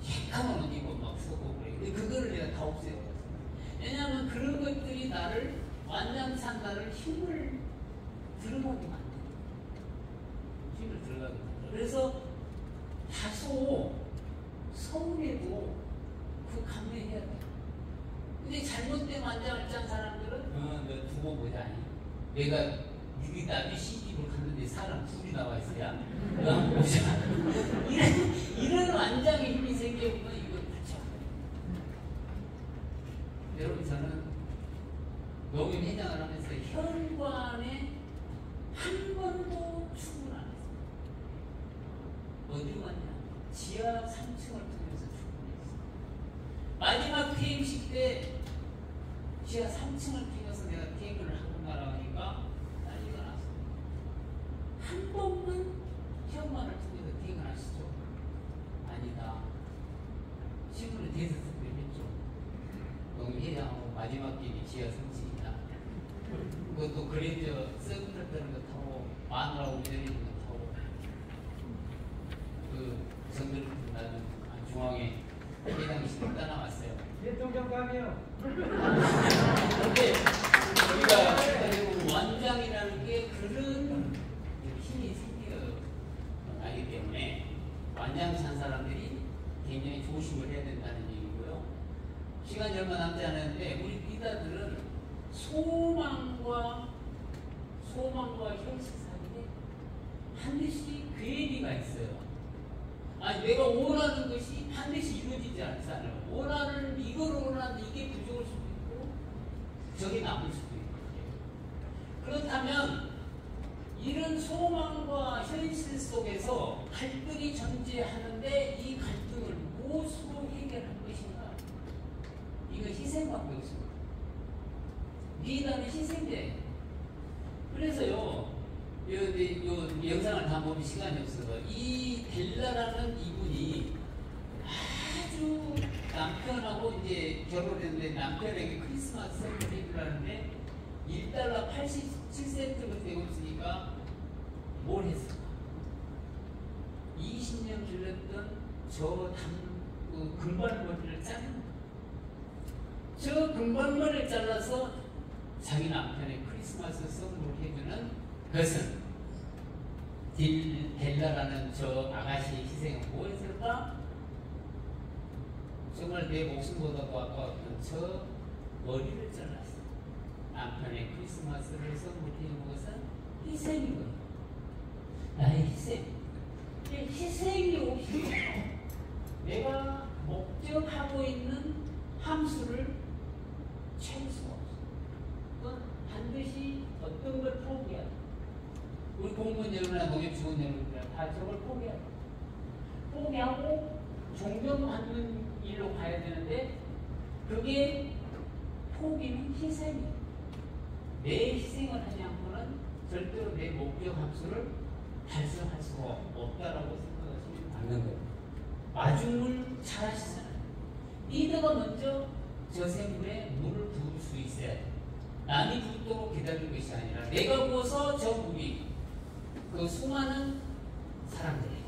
새카만 옷 입고 막 서고 그래. 근데 그거를 내가 다 없애버렸어. 왜냐하면 그런 것들이 나를 완전 산다를 힘을 들어가게 만들어. 힘을 들어가게 만들어. 그래서 다소 서운해도 그 감내해야 돼. 근데 잘못된 완장을 짠 사람들은 너 두고 보자. 내가 여기 나비 시집을 갔는데 사람 둘이 나와 있어야 너 한번 보자. 이런 완장의 힘이 생겨보면 이거 그렇죠. 여러분 저는 농협 회장을 하면서 현관에 한 번도 출근 안 했어요. 어디로 갔냐? 지하 3층을 통해서 출근했어요. 마지막 퇴임식 때 지하 3층을 통해서 내가 퇴임을 하고 날아가니까 난리가 났어요. 한 번만 현관을 통해서 퇴근하시죠? 아니다. 신문에 대해서 특별했죠. 농협 회장하고 마지막 길이 지하 3층이다. 그것도 그랜저 서브트럭 거 타고 마누라고 내리는 거 타고 그 정들 나는 중앙에 회장실을 떠나왔어요. 대통령감이요. 근데 우리가 완장이라는 게 그런 힘이 생겨나기 때문에 완장 찬 사람들이 굉장히 조심을 해야 된다는 얘기고요. 시간이 얼마 남지 않았는데 우리 리더들은 소망과 현실 사이에 반드시 괴리가 있어요. 아니 내가 원하는 것이 반드시 이루어지지 않잖아요. 이걸 원하는데 이게 부족할 수도 있고 저게 남을 수도 있고. 그렇다면 이런 소망과 현실 속에서 갈등이 존재하는데 이 갈등을 무엇으로 해결할 것인가? 이거 희생밖에 없습니다. 리더는 희생자예요. 그래서요, 요 영상을 다 보면 시간이 없어서 이 델라라는 이분이 아주 남편하고 이제 결혼했는데 남편에게 크리스마스 선물을 해주라는데 $1 87센트가 되고 있으니까 뭘 했을까? 20년 길렀던 그 금발머리를 자른 저 금발머리를 잘라서 자기 남편의 크리스마스 선물을 해주는 것은 델라라는 저 아가씨의 희생은 뭐였을까? 정말 내 목숨보다도 아까웠던 저 머리를 잘랐어. 남편의 크리스마스를 선물해주는 것은 희생이거든요. 나의 희생. 희생이 없이 내가 목적하고 있는 함수를 채울 수가 없어. 그건 반드시 어떤 걸 포기해야 돼. 우리 공무원 여러분이나 농협 직원 여러분이나 다 저걸 포기해야 돼. 포기하고 존경받는 일로 가야 되는데 그게 포기는 희생이에요. 내 희생을 하지 않고는 절대로 내 목적 함수를 달성할 수가 없다라고 생각하시면 맞는 거예요. 마중물 잘 하시잖아요. 리더가 먼저 저 샘물에 물을 부을 수 있어야 돼. 남이 붓도록 기다릴 것이 아니라 내가 부어서 저 물이 그 수많은 사람들에게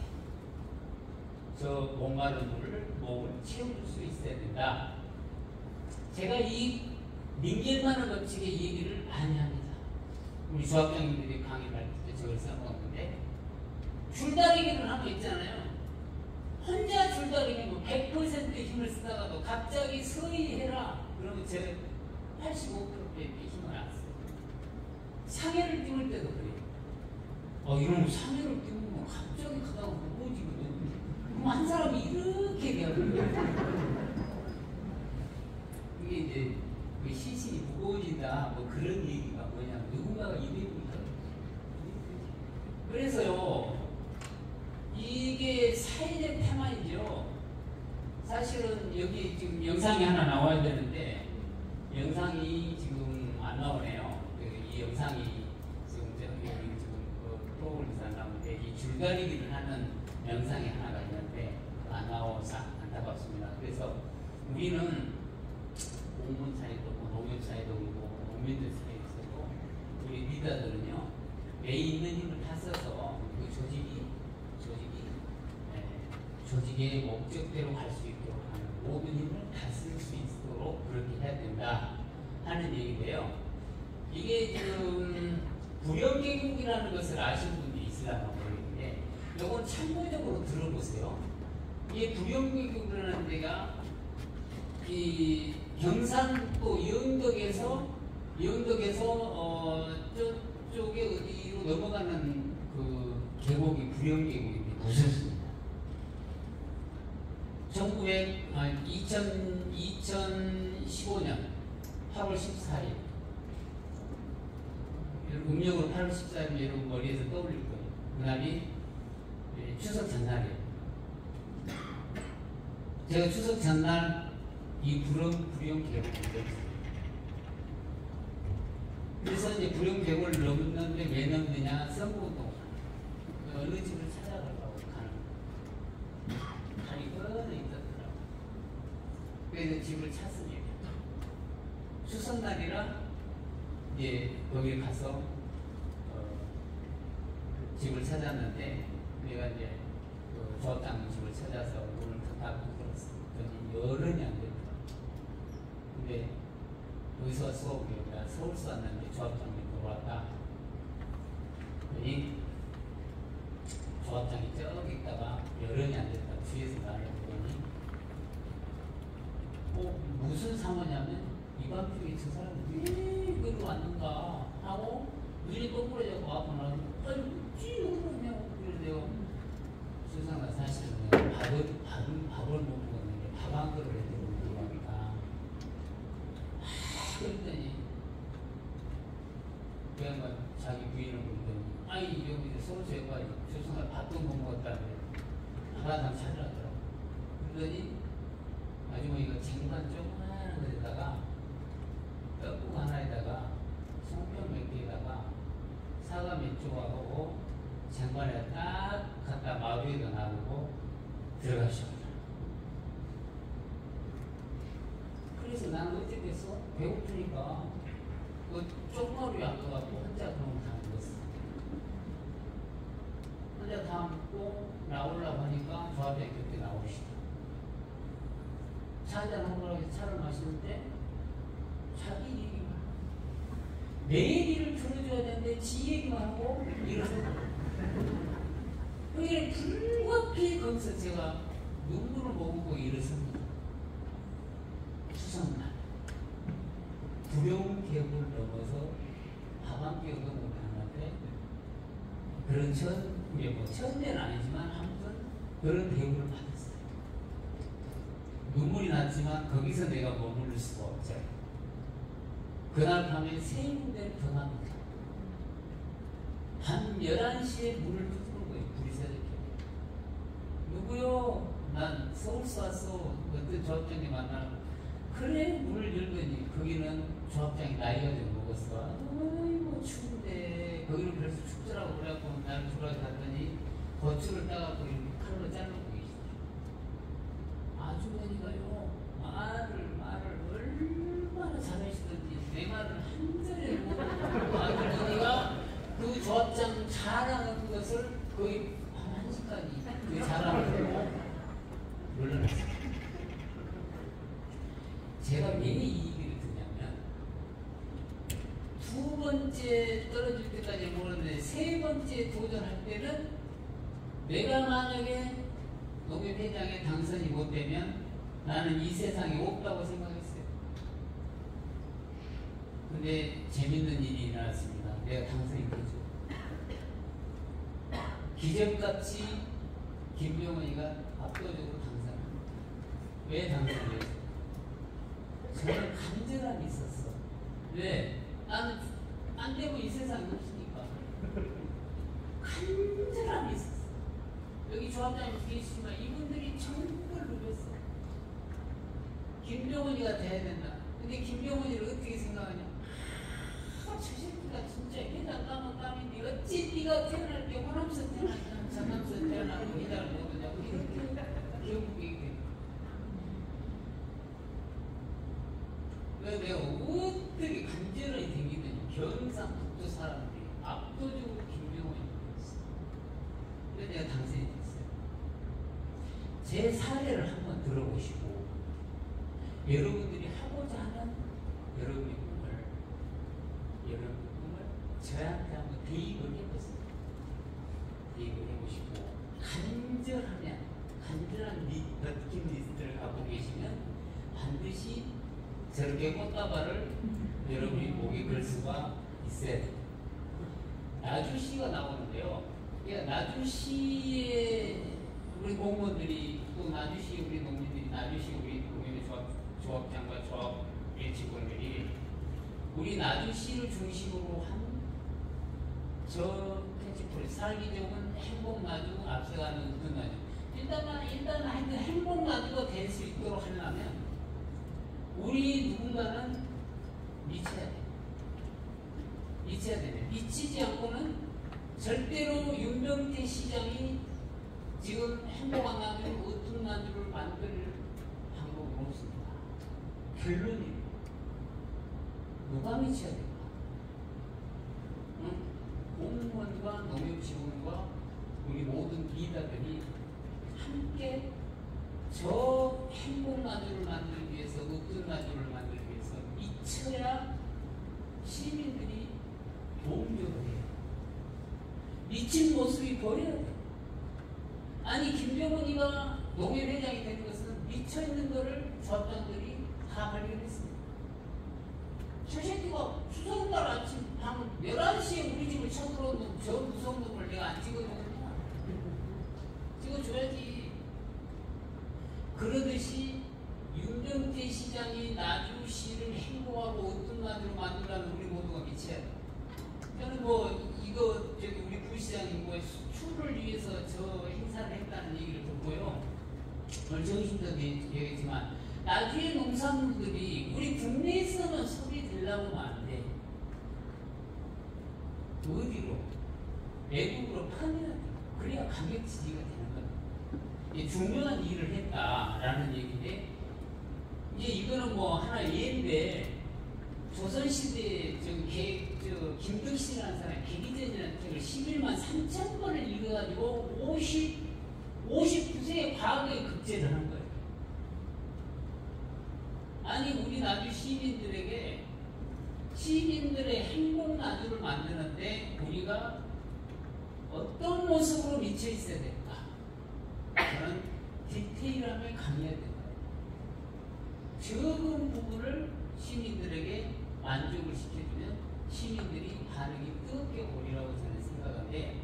저 목마른 물을 목을 채워줄 수 있어야 된다. 제가 이 민길만한 법칙의 얘기를 많이 합니다. 우리 조합장님들이 강의를 할 때 저걸 써먹었는데 줄다리기를 하고 있잖아요. 혼자 줄다리기 뭐 100% 힘을 쓰다가도 갑자기 서히 해라. 그러면 제 85%의 힘을 안 써요. 상해를 띄울 때도 그래요. 이러면 상해를 띄우면 갑자기 가다가 무거워지거든. 그럼 한 사람이 이렇게 되는 거예요. 이게 이제 그 시신이 무거워진다 뭐 그런 얘기가 뭐냐면 누군가가 이래니까. 그래서요 이게 사회적 태만이죠. 사실은 여기 지금 영상이 하나 나와야 되는데 영상이 지금 안 나오네요. 이 영상이 지금 여기 지금 프로그램에서 안 나오는데 이 줄다리기를 하는 영상이 하나가 있는데 안 나와서 안타깝습니다. 그래서 우리는 공무원 사이도 있고 농협 사이도 있고 농민들 사이에서도 우리 리더들은요 내 있는 힘을 다 써서 그 조직의 목적대로 갈 수 있도록 하는 모든 힘을 다 쓸 수 있도록 그렇게 해야 된다 하는 얘기인데요. 이게 지금 불영계국이라는 것을 아시는 분들이 있으려나 모르겠는데 이건 참고적으로 들어보세요. 이 불영계국이라는 데가 이 경상도 영덕에서 저쪽에 어디로 넘어가는 그 계곡이 불영계곡입니다. 무슨 2015년 8월 14일 음력으로 8월 14일 여러분 머리에서 떠올릴 거예요. 그날이 추석 전날이에요. 제가 추석 전날 이 불영 계곡을 넘었어요. 그래서 이제 불영 계곡을 넘는데 왜 넘느냐? 선거운동 어느 집을 찾아가려고 가는 단이 끊어 있었더라고요. 그래서 집을 찾습니다. 추석날이라 이제 거기 가서 집을 찾았는데 내가 이제 그 조합장 집을 찾아서 문을 탁탁 들었더니 열은이 안 되더라고요. 근데 여기서 수업이요. 내가 서울서 왔는데 조합장님 들어왔다. 그러니 조합장이 저기 있다가 열은이 안 됐다. 뒤에서 나를 보더니 무슨 상황이냐면 이 밤중에 저 사람이 왜 그리 왔는가 하고 눈이 동그래져서 와서 나서 어찌 그러냐고 그러는데요. 수상아 사실은 밥을 못 먹었는데 밥 한 그릇 해드리고 들어갑니다. 그랬더니 그 양반 자기 부인을 부르더니 아이 여기 서울서에 가 수상아 밥도 못 먹었다며 밥 하나 찾으라더라고. 그러더니 아주머니가 쟁반 조그마한 거에다가 떡국 하나에다가 송편 몇 개에다가 사과 몇 조각하고 쟁반에 딱 갖다 마루에다 놔두고 들어가시오. 그래서 나는 어쨌겠어? 배고프니까 그 쪽마루에 앉아갖고 혼자 그런 거 다 먹었어. 혼자 다 먹고 나오려고 하니까 조합장이 그때 나오시다. 차 한잔 하고 차를 마시는데 자기 얘기만 내 얘기를 들어줘야 되는데 지 얘기만 하고 일어서고 그게 불같이 거기서 제가 눈물을 머금고 일어섭니다. 추석날 불영 계곡을 넘어서 하반기역을 가는데 그런 천대는 아니지만 아무튼 그런 대우를 받았어요. 눈물이 났지만 거기서 내가 머무를 수가 없죠. 그날 밤에 세 군데를 더 갑니다. 한 11시에 문을 두드는 거예요. 불이 새벽에. 누구요? 난 서울서 왔어. 어떤 조합장님 만나고. 그래 문을 열더니 거기는 조합장이 나이가 좀 먹었어. 아이고 추운데 거기는 그래서 춥더라고. 그래갖고 나를 들어가서 갔더니 거추를 따갖고 이렇게 칼로 잘라고 계시더라고. 아주머니가요 말을 얼마나 잘하시던지 내 말을 한 자리에 못 하고 아주머니가 그 조합장 자랑하는 것을 거의 한 1시까지 그 자랑을 하고 물러났어요. 제가 왜 이 얘기를 듣냐면 두 번째 떨어질 때까지 모르는데 세 번째 도전할 때는 내가 만약에 농협회장에 당선이 못 되면 나는 이 세상에 없다고 생각했어요. 근데 재밌는 일이 일어났습니다. 내가 당선이 되죠. 기적같이 김병원이가 압도적으로 당선합니다. 왜 당선됐어요? 저는 간절함이 있었어. 왜? 나는 안 되고 이 세상에 없으니까. 간절함이 있었어. 여기 조합장님 계시지만 이분들이 정말 누렸어. 김병원이가 돼야 된다. 근데 김병원이를 어떻게 생각하냐? 저 새끼가 진짜 회장 따면 따인데 어찌 네가 태어날 때 호남서 태어났냐 전남서 태어나고 회장을 못하냐고 이렇게 결국에 이게 그래서 내가 어떻게 간절하게 생기더니 경상북도 사람들이 압도적으로 김병원이 됐어. 그래서 내가 당선이 됐어요. 제 사례를 한번 들어보시고 여러분들이 하고자 하는 여러분의 꿈을 저한테 한번 대입을 해보세요. 대입을 해보시고 간절한 느낌 리스트를 갖고 계시면 반드시 저렇게 꽃다발을 여러분이 목에 걸 수가 있어야 돼요. 나주시가 나오는데요. 나주시의 우리 공무원들이 또 나주시 우리 농민들이 나주시 우리 농민의 조합장과 조합의 직원들이 우리 나주시를 중심으로 한 저 캐치프레이즈 살기 좋은 행복 나주 앞서가는 어떤 나주 일단 하여튼 행복 나주가 될 수 있도록 하려면 우리 누군가는 미쳐야 돼. 미쳐야 돼. 미치지 않고는 절대로 윤병태 시장이 지금 행복한 나주를 어떤 나주를 만들 방법은 없습니다. 결론이에요. 누가 미쳐야 될까? 공무원과 농협 직원과 우리 모든 리더들이 함께 저 행복 나주를 만들기 위해서 어떤 나주를 만들기 위해서 미쳐야 시민들이 동조를 해요. 미친 모습이 보여야 돼. 아니 김병원이가 농협회장이 된 것은 미쳐있는 것을 조합장들이 다 발견했습니다. 저 새끼가 추석날 아침 방 11시에 우리 집을 쳐들어오는 저 무서운 놈을 내가 안 찍어주느냐? 찍어줘야지. 그러듯이 윤병태 시장이 나주시를 행복하고 어떤 나주로 만들라면 우리 모두가 미쳐야 돼. 저는 우리 부시장이 수출을 위해서 저 행사를 했다는 얘기를 듣고요. 오늘 정신도 얘기했지만 나주의 농산물들이 우리 국내에서만 소비되려고 하면 안 돼. 어디로? 외국으로 판매해야 돼. 그래야 가격 지지가 되는 거야. 중요한 일을 했다라는 얘기인데 이제 이거는 하나 예인데 조선시대에 김덕신이라는 사람이 개기전이라는 책을 11만 3천 번을 읽어가지고 59세의 과거에 급제를 한 거예요. 아니 우리 나주 시민들의 행복 나주를 만드는데 우리가 어떤 모습으로 미쳐 있어야 될까? 그런 디테일함을 강해야 된다. 적은 부분을 시민들에게 만족을 시켜주면 시민들이 반응이 뜨겁게 오리라고 저는 생각하는데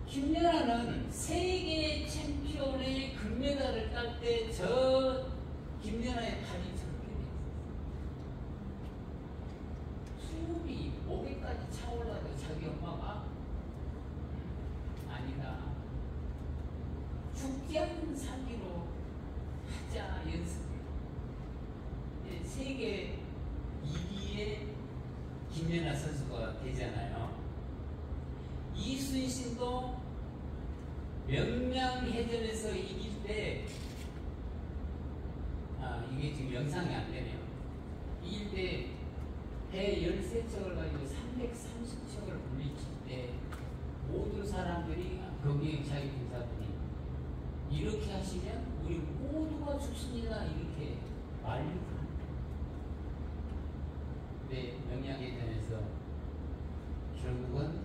김연아는 세계 챔피언의 금메달을 딸 때 저 김연아의 발이 저렇게 돼 있었어요. 수염이 목에까지 차올라도 자기 엄마가 아니다. 죽지 않는 살기로 하자 연습을. 세계 2위의 김연아 선수가 되잖아요. 이순신도 명량해전에서 이길 때 이게 지금 영상이 안 되네요. 이길 때 배 13척을 가지고 330척을 물리칠 때 모든 사람들이 거기에 자기 군사들이 이렇게 하시면 우리 모두가 죽습니다. 이렇게 말리고 합니다. 네, 명량해전에서 결국은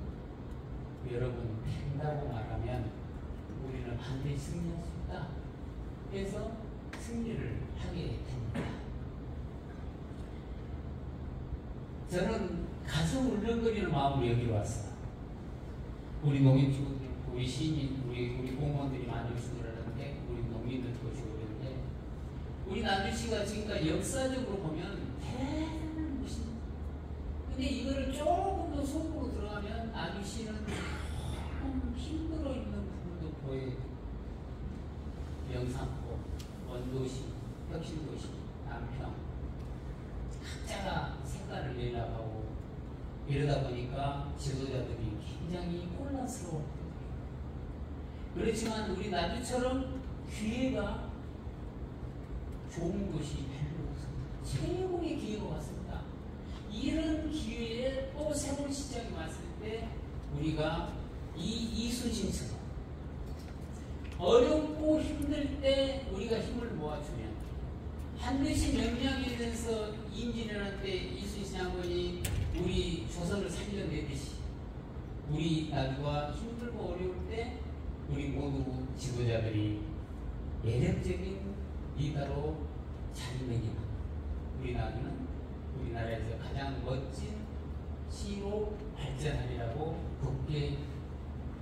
여러분 된다고 말하면 우리는 반드시 승리할 수 있다. 없다. 그래서 승리를 하게 됩니다. 저는 가슴 울렁거리는 마음으로 여기로 왔어. 우리 농민주들, 우리 시민, 우리 공무원들이 많이 오시고 그러는데, 우리 농민들도 오시고 그러는데, 우리 남주시가 지금까지 역사적으로 보면 대단한 곳입니다. 근데 이거를 조금 더 속으로 들어가면 남주시는 너무 힘들어 있는 부분도 보여요. 영산포, 원도시, 혁신도시, 남평 각자가 색깔을 내려가고 이러다 보니까 지도자들이 굉장히 혼란스러워요. 그렇지만 우리 나주처럼 기회가 좋은 곳이 별로 없습니다. 최고의 기회가 왔습니다. 이런 기회에 또 새로운 시장이 왔을 때 우리가 이순신처럼 어렵고 힘들 때 우리가 힘을 모아주면 반드시 명량에 대해서 임진왜란 때 이순신 장군이 우리 조선을 살려내듯이 우리 나주가 힘들고 어려울 때 우리 모두 지도자들이 매력적인 리더로 자리매김 우리 나주는 우리나라에서 가장 멋진 시로 발전하리라고 굳게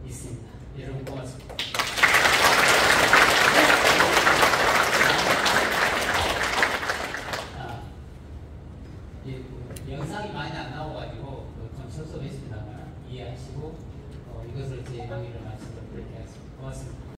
믿습니다. 여러분 고맙습니다.